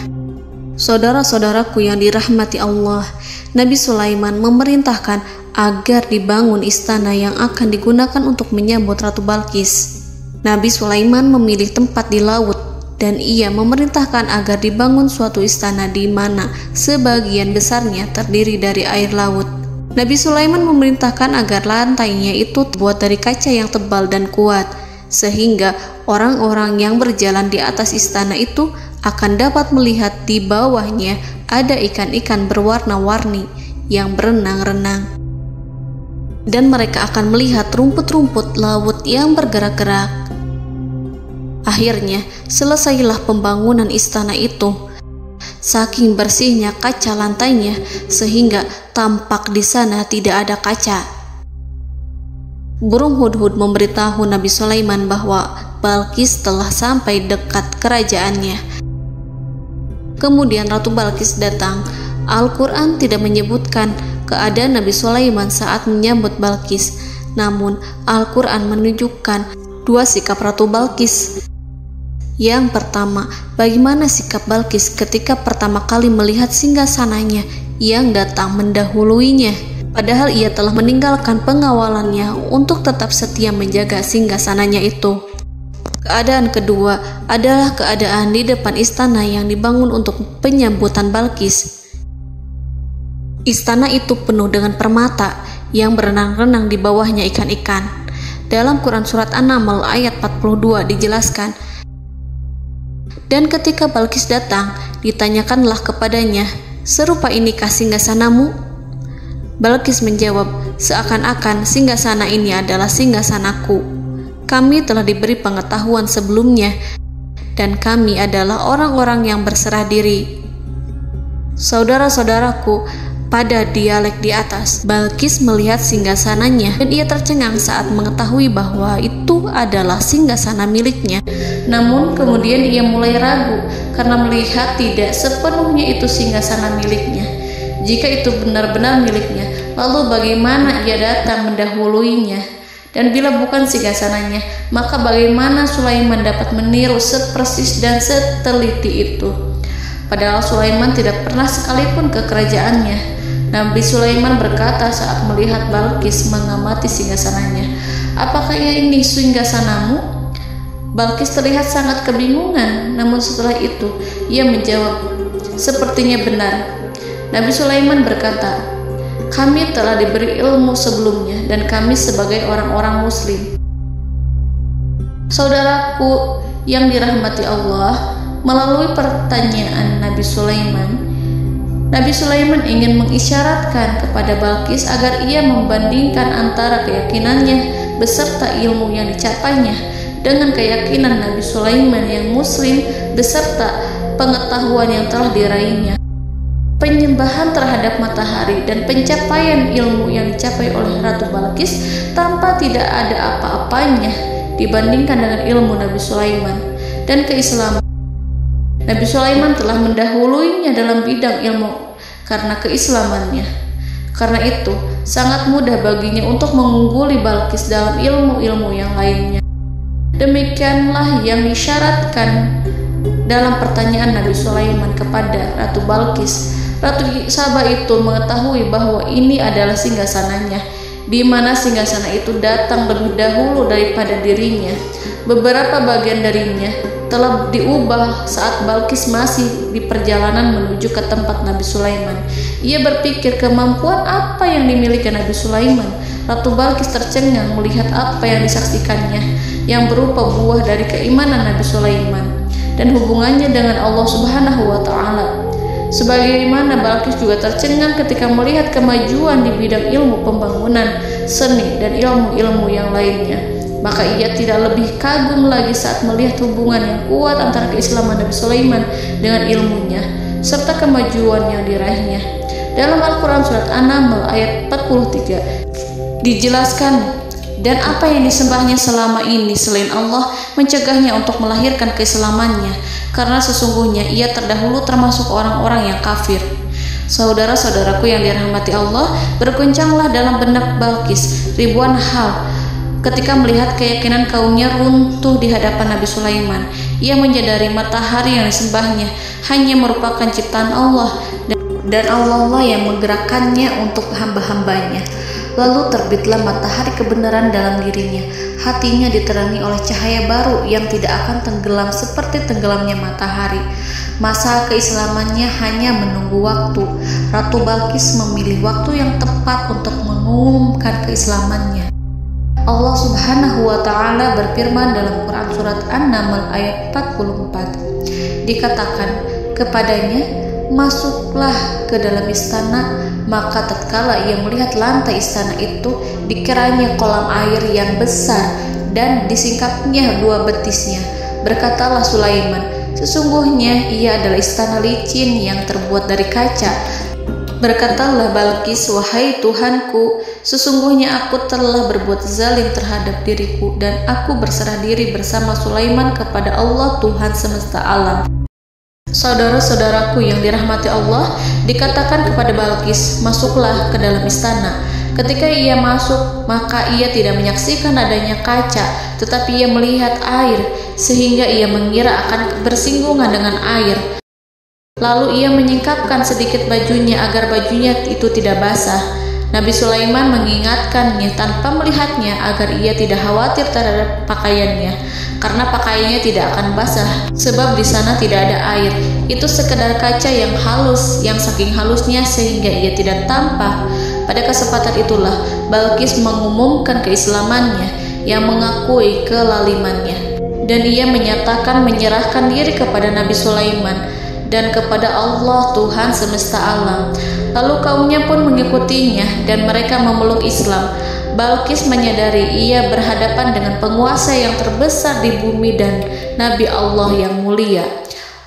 Saudara-saudaraku yang dirahmati Allah, Nabi Sulaiman memerintahkan agar dibangun istana yang akan digunakan untuk menyambut Ratu Balkis. Nabi Sulaiman memilih tempat di laut, dan ia memerintahkan agar dibangun suatu istana di mana sebagian besarnya terdiri dari air laut. Nabi Sulaiman memerintahkan agar lantainya itu terbuat dari kaca yang tebal dan kuat, sehingga orang-orang yang berjalan di atas istana itu akan dapat melihat di bawahnya ada ikan-ikan berwarna-warni yang berenang-renang. Dan mereka akan melihat rumput-rumput laut yang bergerak-gerak. Akhirnya, selesailah pembangunan istana itu. Saking bersihnya kaca lantainya, sehingga tampak di sana tidak ada kaca. Burung hudhud memberitahu Nabi Sulaiman bahwa Balqis telah sampai dekat kerajaannya. Kemudian Ratu Balqis datang. Al-Quran tidak menyebutkan keadaan Nabi Sulaiman saat menyambut Balqis, namun Al-Quran menunjukkan dua sikap Ratu Balqis. Yang pertama, bagaimana sikap Balqis ketika pertama kali melihat singgasananya yang datang mendahuluinya, padahal ia telah meninggalkan pengawalannya untuk tetap setia menjaga singgasananya itu. Keadaan kedua adalah keadaan di depan istana yang dibangun untuk penyambutan Balqis. Istana itu penuh dengan permata yang berenang-renang di bawahnya ikan-ikan. Dalam Quran Surat An-Naml ayat 42 dijelaskan, dan ketika Balqis datang, ditanyakanlah kepadanya, "Serupa inikah singgasanamu?" Balqis menjawab, "Seakan-akan singgasana ini adalah singgasanaku. Kami telah diberi pengetahuan sebelumnya, dan kami adalah orang-orang yang berserah diri." Saudara-saudaraku, pada dialek di atas, Balqis melihat singgasananya dan ia tercengang saat mengetahui bahwa itu adalah singgasana miliknya. Namun kemudian ia mulai ragu karena melihat tidak sepenuhnya itu singgasana miliknya. Jika itu benar-benar miliknya, lalu bagaimana ia datang mendahuluinya? Dan bila bukan singgasananya, maka bagaimana Sulaiman dapat meniru sepersis dan seteliti itu? Padahal Sulaiman tidak pernah sekalipun ke kerajaannya. Nabi Sulaiman berkata saat melihat Balqis mengamati singgasananya, "Apakah ini singgasanamu?" Balqis terlihat sangat kebingungan, namun setelah itu ia menjawab, "Sepertinya benar." Nabi Sulaiman berkata, "Kami telah diberi ilmu sebelumnya dan kami sebagai orang-orang muslim." Saudaraku yang dirahmati Allah, melalui pertanyaan Nabi Sulaiman ingin mengisyaratkan kepada Balqis agar ia membandingkan antara keyakinannya beserta ilmu yang dicapainya dengan keyakinan Nabi Sulaiman yang muslim beserta pengetahuan yang telah diraihnya. Penyembahan terhadap matahari dan pencapaian ilmu yang dicapai oleh Ratu Balqis tanpa tidak ada apa-apanya dibandingkan dengan ilmu Nabi Sulaiman dan keislaman. Nabi Sulaiman telah mendahuluinya dalam bidang ilmu karena keislamannya. Karena itu, sangat mudah baginya untuk mengungguli Balqis dalam ilmu-ilmu yang lainnya. Demikianlah yang disyaratkan dalam pertanyaan Nabi Sulaiman kepada Ratu Balqis. Ratu Saba itu mengetahui bahwa ini adalah singgasananya, di mana singgasana itu datang lebih dahulu daripada dirinya. Beberapa bagian darinya telah diubah saat Balqis masih di perjalanan menuju ke tempat Nabi Sulaiman. Ia berpikir kemampuan apa yang dimiliki Nabi Sulaiman. Ratu Balqis tercengang melihat apa yang disaksikannya, yang berupa buah dari keimanan Nabi Sulaiman dan hubungannya dengan Allah Subhanahu wa Ta'ala. Sebagaimana Balqis juga tercengang ketika melihat kemajuan di bidang ilmu pembangunan, seni, dan ilmu-ilmu yang lainnya. Maka ia tidak lebih kagum lagi saat melihat hubungan yang kuat antara keislaman Nabi Sulaiman dengan ilmunya serta kemajuan yang diraihnya. Dalam Al-Quran Surat An-Naml ayat 43 dijelaskan, dan apa yang disembahnya selama ini selain Allah mencegahnya untuk melahirkan keislamannya, karena sesungguhnya ia terdahulu termasuk orang-orang yang kafir. Saudara-saudaraku yang dirahmati Allah, berguncanglah dalam benak Balqis ribuan hal ketika melihat keyakinan kaumnya runtuh di hadapan Nabi Sulaiman. Ia menyadari matahari yang disembahnya hanya merupakan ciptaan Allah, dan Allah lah yang menggerakkannya untuk hamba-hambanya. Lalu terbitlah matahari kebenaran dalam dirinya. Hatinya diterangi oleh cahaya baru yang tidak akan tenggelam seperti tenggelamnya matahari. Masa keislamannya hanya menunggu waktu. Ratu Balqis memilih waktu yang tepat untuk mengumumkan keislamannya. Allah Subhanahu wa Ta'ala berfirman dalam Quran Surat An-Naml ayat 44. Dikatakan kepadanya, masuklah ke dalam istana. Maka tatkala ia melihat lantai istana itu, dikiranya kolam air yang besar dan disingkapnya 2 betisnya. Berkatalah Sulaiman, sesungguhnya ia adalah istana licin yang terbuat dari kaca. Berkatalah Balqis, wahai Tuhanku, sesungguhnya aku telah berbuat zalim terhadap diriku dan aku berserah diri bersama Sulaiman kepada Allah Tuhan semesta alam. Saudara-saudaraku yang dirahmati Allah, dikatakan kepada Balqis, masuklah ke dalam istana. Ketika ia masuk, maka ia tidak menyaksikan adanya kaca, tetapi ia melihat air, sehingga ia mengira akan bersinggungan dengan air. Lalu ia menyingkapkan sedikit bajunya agar bajunya itu tidak basah. Nabi Sulaiman mengingatkannya tanpa melihatnya agar ia tidak khawatir terhadap pakaiannya, karena pakaiannya tidak akan basah sebab di sana tidak ada air. Itu sekedar kaca yang halus, yang saking halusnya sehingga ia tidak tampak. Pada kesempatan itulah Balqis mengumumkan keislamannya yang mengakui kelalimannya, dan ia menyatakan menyerahkan diri kepada Nabi Sulaiman dan kepada Allah Tuhan semesta alam. Lalu kaumnya pun mengikutinya dan mereka memeluk Islam. Balqis menyadari ia berhadapan dengan penguasa yang terbesar di bumi dan Nabi Allah yang mulia.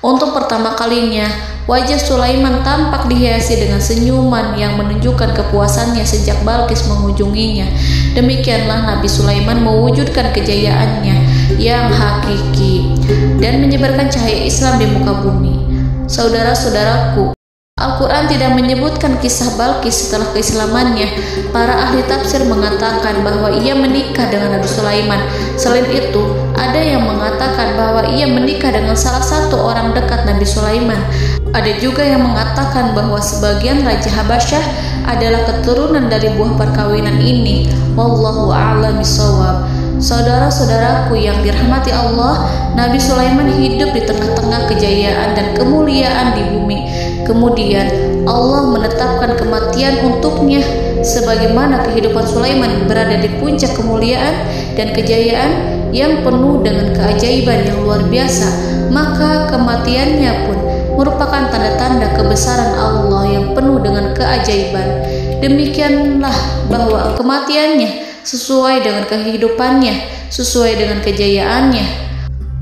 Untuk pertama kalinya, wajah Sulaiman tampak dihiasi dengan senyuman yang menunjukkan kepuasannya sejak Balqis mengunjunginya. Demikianlah Nabi Sulaiman mewujudkan kejayaannya yang hakiki dan menyebarkan cahaya Islam di muka bumi. Saudara-saudaraku, Al-Quran tidak menyebutkan kisah Balqis setelah keislamannya. Para ahli tafsir mengatakan bahwa ia menikah dengan Nabi Sulaiman. Selain itu, ada yang mengatakan bahwa ia menikah dengan salah satu orang dekat Nabi Sulaiman. Ada juga yang mengatakan bahwa sebagian Raja Habasyah adalah keturunan dari buah perkawinan ini. Wallahu a'lam bishawab. Saudara-saudaraku yang dirahmati Allah, Nabi Sulaiman hidup di tengah-tengah kejayaan dan kemuliaan di bumi. Kemudian Allah menetapkan kematian untuknya, sebagaimana kehidupan Sulaiman berada di puncak kemuliaan dan kejayaan yang penuh dengan keajaiban yang luar biasa, maka kematiannya pun merupakan tanda-tanda kebesaran Allah yang penuh dengan keajaiban. Demikianlah bahwa kematiannya sesuai dengan kehidupannya, sesuai dengan kejayaannya.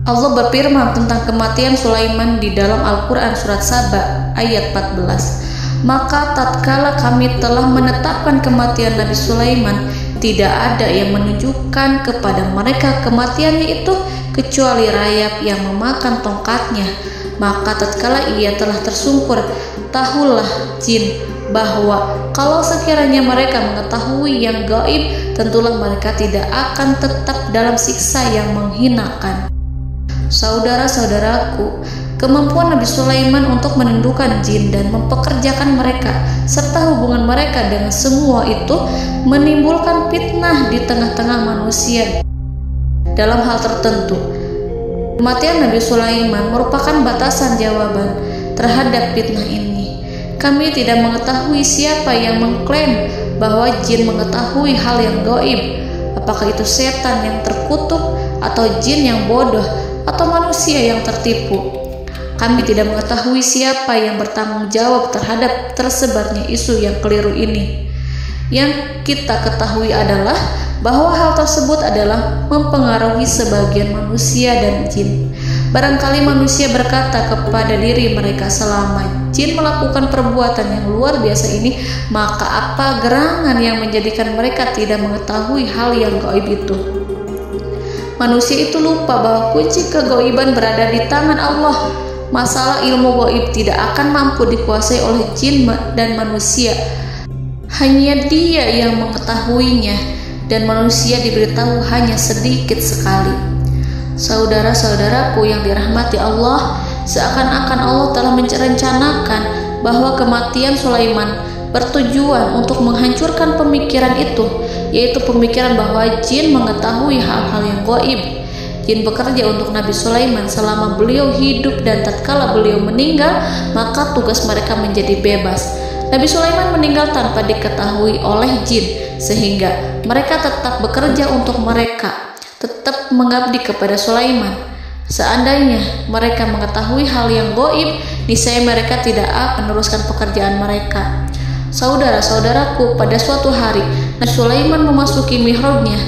Allah berfirman tentang kematian Sulaiman di dalam Al-Quran Surat Saba ayat 14. Maka tatkala kami telah menetapkan kematian Nabi Sulaiman, tidak ada yang menunjukkan kepada mereka kematiannya itu kecuali rayap yang memakan tongkatnya. Maka tatkala ia telah tersungkur, tahulah jin bahwa kalau sekiranya mereka mengetahui yang gaib, tentulah mereka tidak akan tetap dalam siksa yang menghinakan. Saudara-saudaraku, kemampuan Nabi Sulaiman untuk menundukkan jin dan mempekerjakan mereka serta hubungan mereka dengan semua itu menimbulkan fitnah di tengah-tengah manusia dalam hal tertentu. Kematian Nabi Sulaiman merupakan batasan jawaban terhadap fitnah ini. Kami tidak mengetahui siapa yang mengklaim bahwa jin mengetahui hal yang gaib. Apakah itu setan yang terkutuk, atau jin yang bodoh, atau manusia yang tertipu? Kami tidak mengetahui siapa yang bertanggung jawab terhadap tersebarnya isu yang keliru ini. Yang kita ketahui adalah bahwa hal tersebut adalah mempengaruhi sebagian manusia dan jin. Barangkali manusia berkata kepada diri mereka, selama jin melakukan perbuatan yang luar biasa ini, maka apa gerangan yang menjadikan mereka tidak mengetahui hal yang gaib itu? Manusia itu lupa bahwa kunci kegaiban berada di tangan Allah. Masalah ilmu gaib tidak akan mampu dikuasai oleh jin dan manusia. Hanya Dia yang mengetahuinya, dan manusia diberitahu hanya sedikit sekali. Saudara-saudaraku yang dirahmati Allah, seakan-akan Allah telah merencanakan bahwa kematian Sulaiman bertujuan untuk menghancurkan pemikiran itu, yaitu pemikiran bahwa jin mengetahui hal-hal yang gaib. Jin bekerja untuk Nabi Sulaiman selama beliau hidup, dan tatkala beliau meninggal, maka tugas mereka menjadi bebas. Nabi Sulaiman meninggal tanpa diketahui oleh jin, sehingga mereka tetap bekerja untuk mereka, tetap mengabdi kepada Sulaiman. Seandainya mereka mengetahui hal yang gaib, niscaya mereka tidak akan meneruskan pekerjaan mereka. Saudara-saudaraku, pada suatu hari Nabi Sulaiman memasuki mihrabnya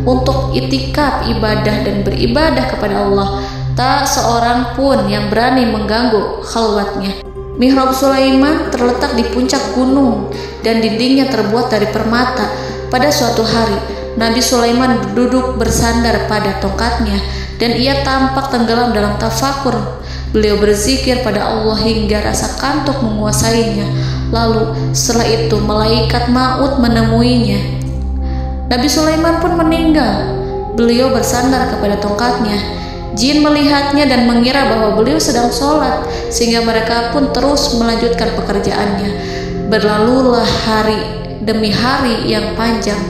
untuk itikaf ibadah dan beribadah kepada Allah. Tak seorang pun yang berani mengganggu khalwatnya. Mihrab Sulaiman terletak di puncak gunung dan dindingnya terbuat dari permata. Pada suatu hari, Nabi Sulaiman duduk bersandar pada tongkatnya dan ia tampak tenggelam dalam tafakur. Beliau berzikir pada Allah hingga rasa kantuk menguasainya. Lalu setelah itu malaikat maut menemuinya. Nabi Sulaiman pun meninggal. Beliau bersandar kepada tongkatnya. Jin melihatnya dan mengira bahwa beliau sedang sholat, sehingga mereka pun terus melanjutkan pekerjaannya. Berlalulah hari demi hari yang panjang.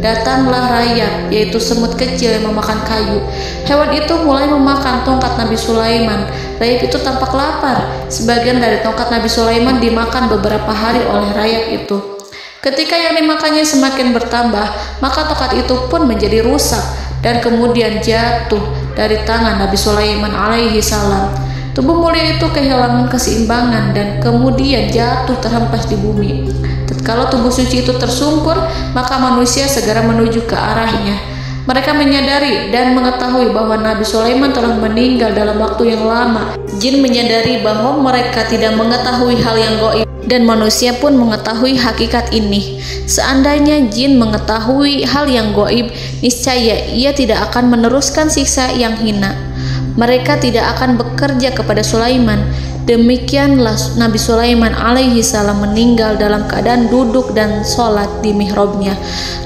Datanglah rayap, yaitu semut kecil yang memakan kayu. Hewan itu mulai memakan tongkat Nabi Sulaiman. Rayap itu tampak lapar. Sebagian dari tongkat Nabi Sulaiman dimakan beberapa hari oleh rayap itu. Ketika yang dimakannya semakin bertambah, maka tongkat itu pun menjadi rusak dan kemudian jatuh dari tangan Nabi Sulaiman alaihi salam. Tubuh mulia itu kehilangan keseimbangan dan kemudian jatuh terhempas di bumi. Tatkala tubuh suci itu tersungkur, maka manusia segera menuju ke arahnya. Mereka menyadari dan mengetahui bahwa Nabi Sulaiman telah meninggal dalam waktu yang lama. Jin menyadari bahwa mereka tidak mengetahui hal yang gaib, dan manusia pun mengetahui hakikat ini. Seandainya jin mengetahui hal yang gaib, niscaya ia tidak akan meneruskan siksa yang hina. Mereka tidak akan bekerja kepada Sulaiman. Demikianlah Nabi Sulaiman alaihi salam meninggal dalam keadaan duduk dan sholat di mihrabnya.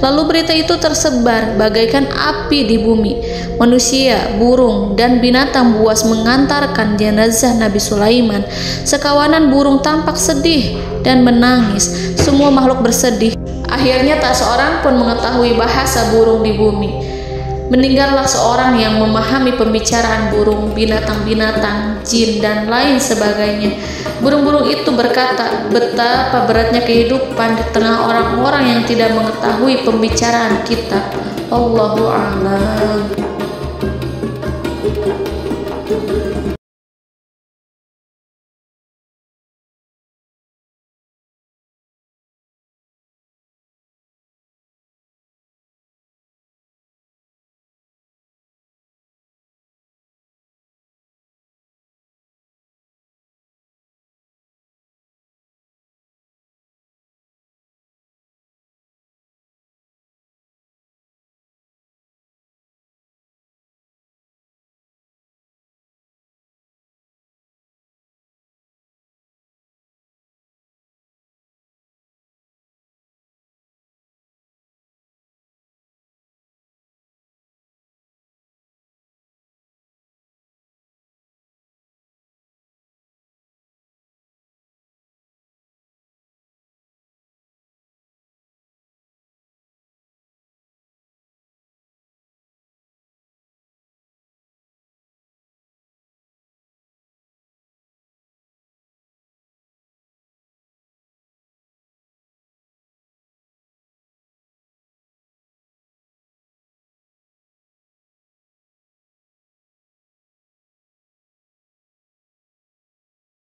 Lalu berita itu tersebar bagaikan api di bumi. Manusia, burung, dan binatang buas mengantarkan jenazah Nabi Sulaiman. Sekawanan burung tampak sedih dan menangis. Semua makhluk bersedih. Akhirnya tak seorang pun mengetahui bahasa burung di bumi. Meninggallah seorang yang memahami pembicaraan burung, binatang-binatang, jin, dan lain sebagainya. Burung-burung itu berkata, betapa beratnya kehidupan di tengah orang-orang yang tidak mengetahui pembicaraan kita. Allahu a'lam.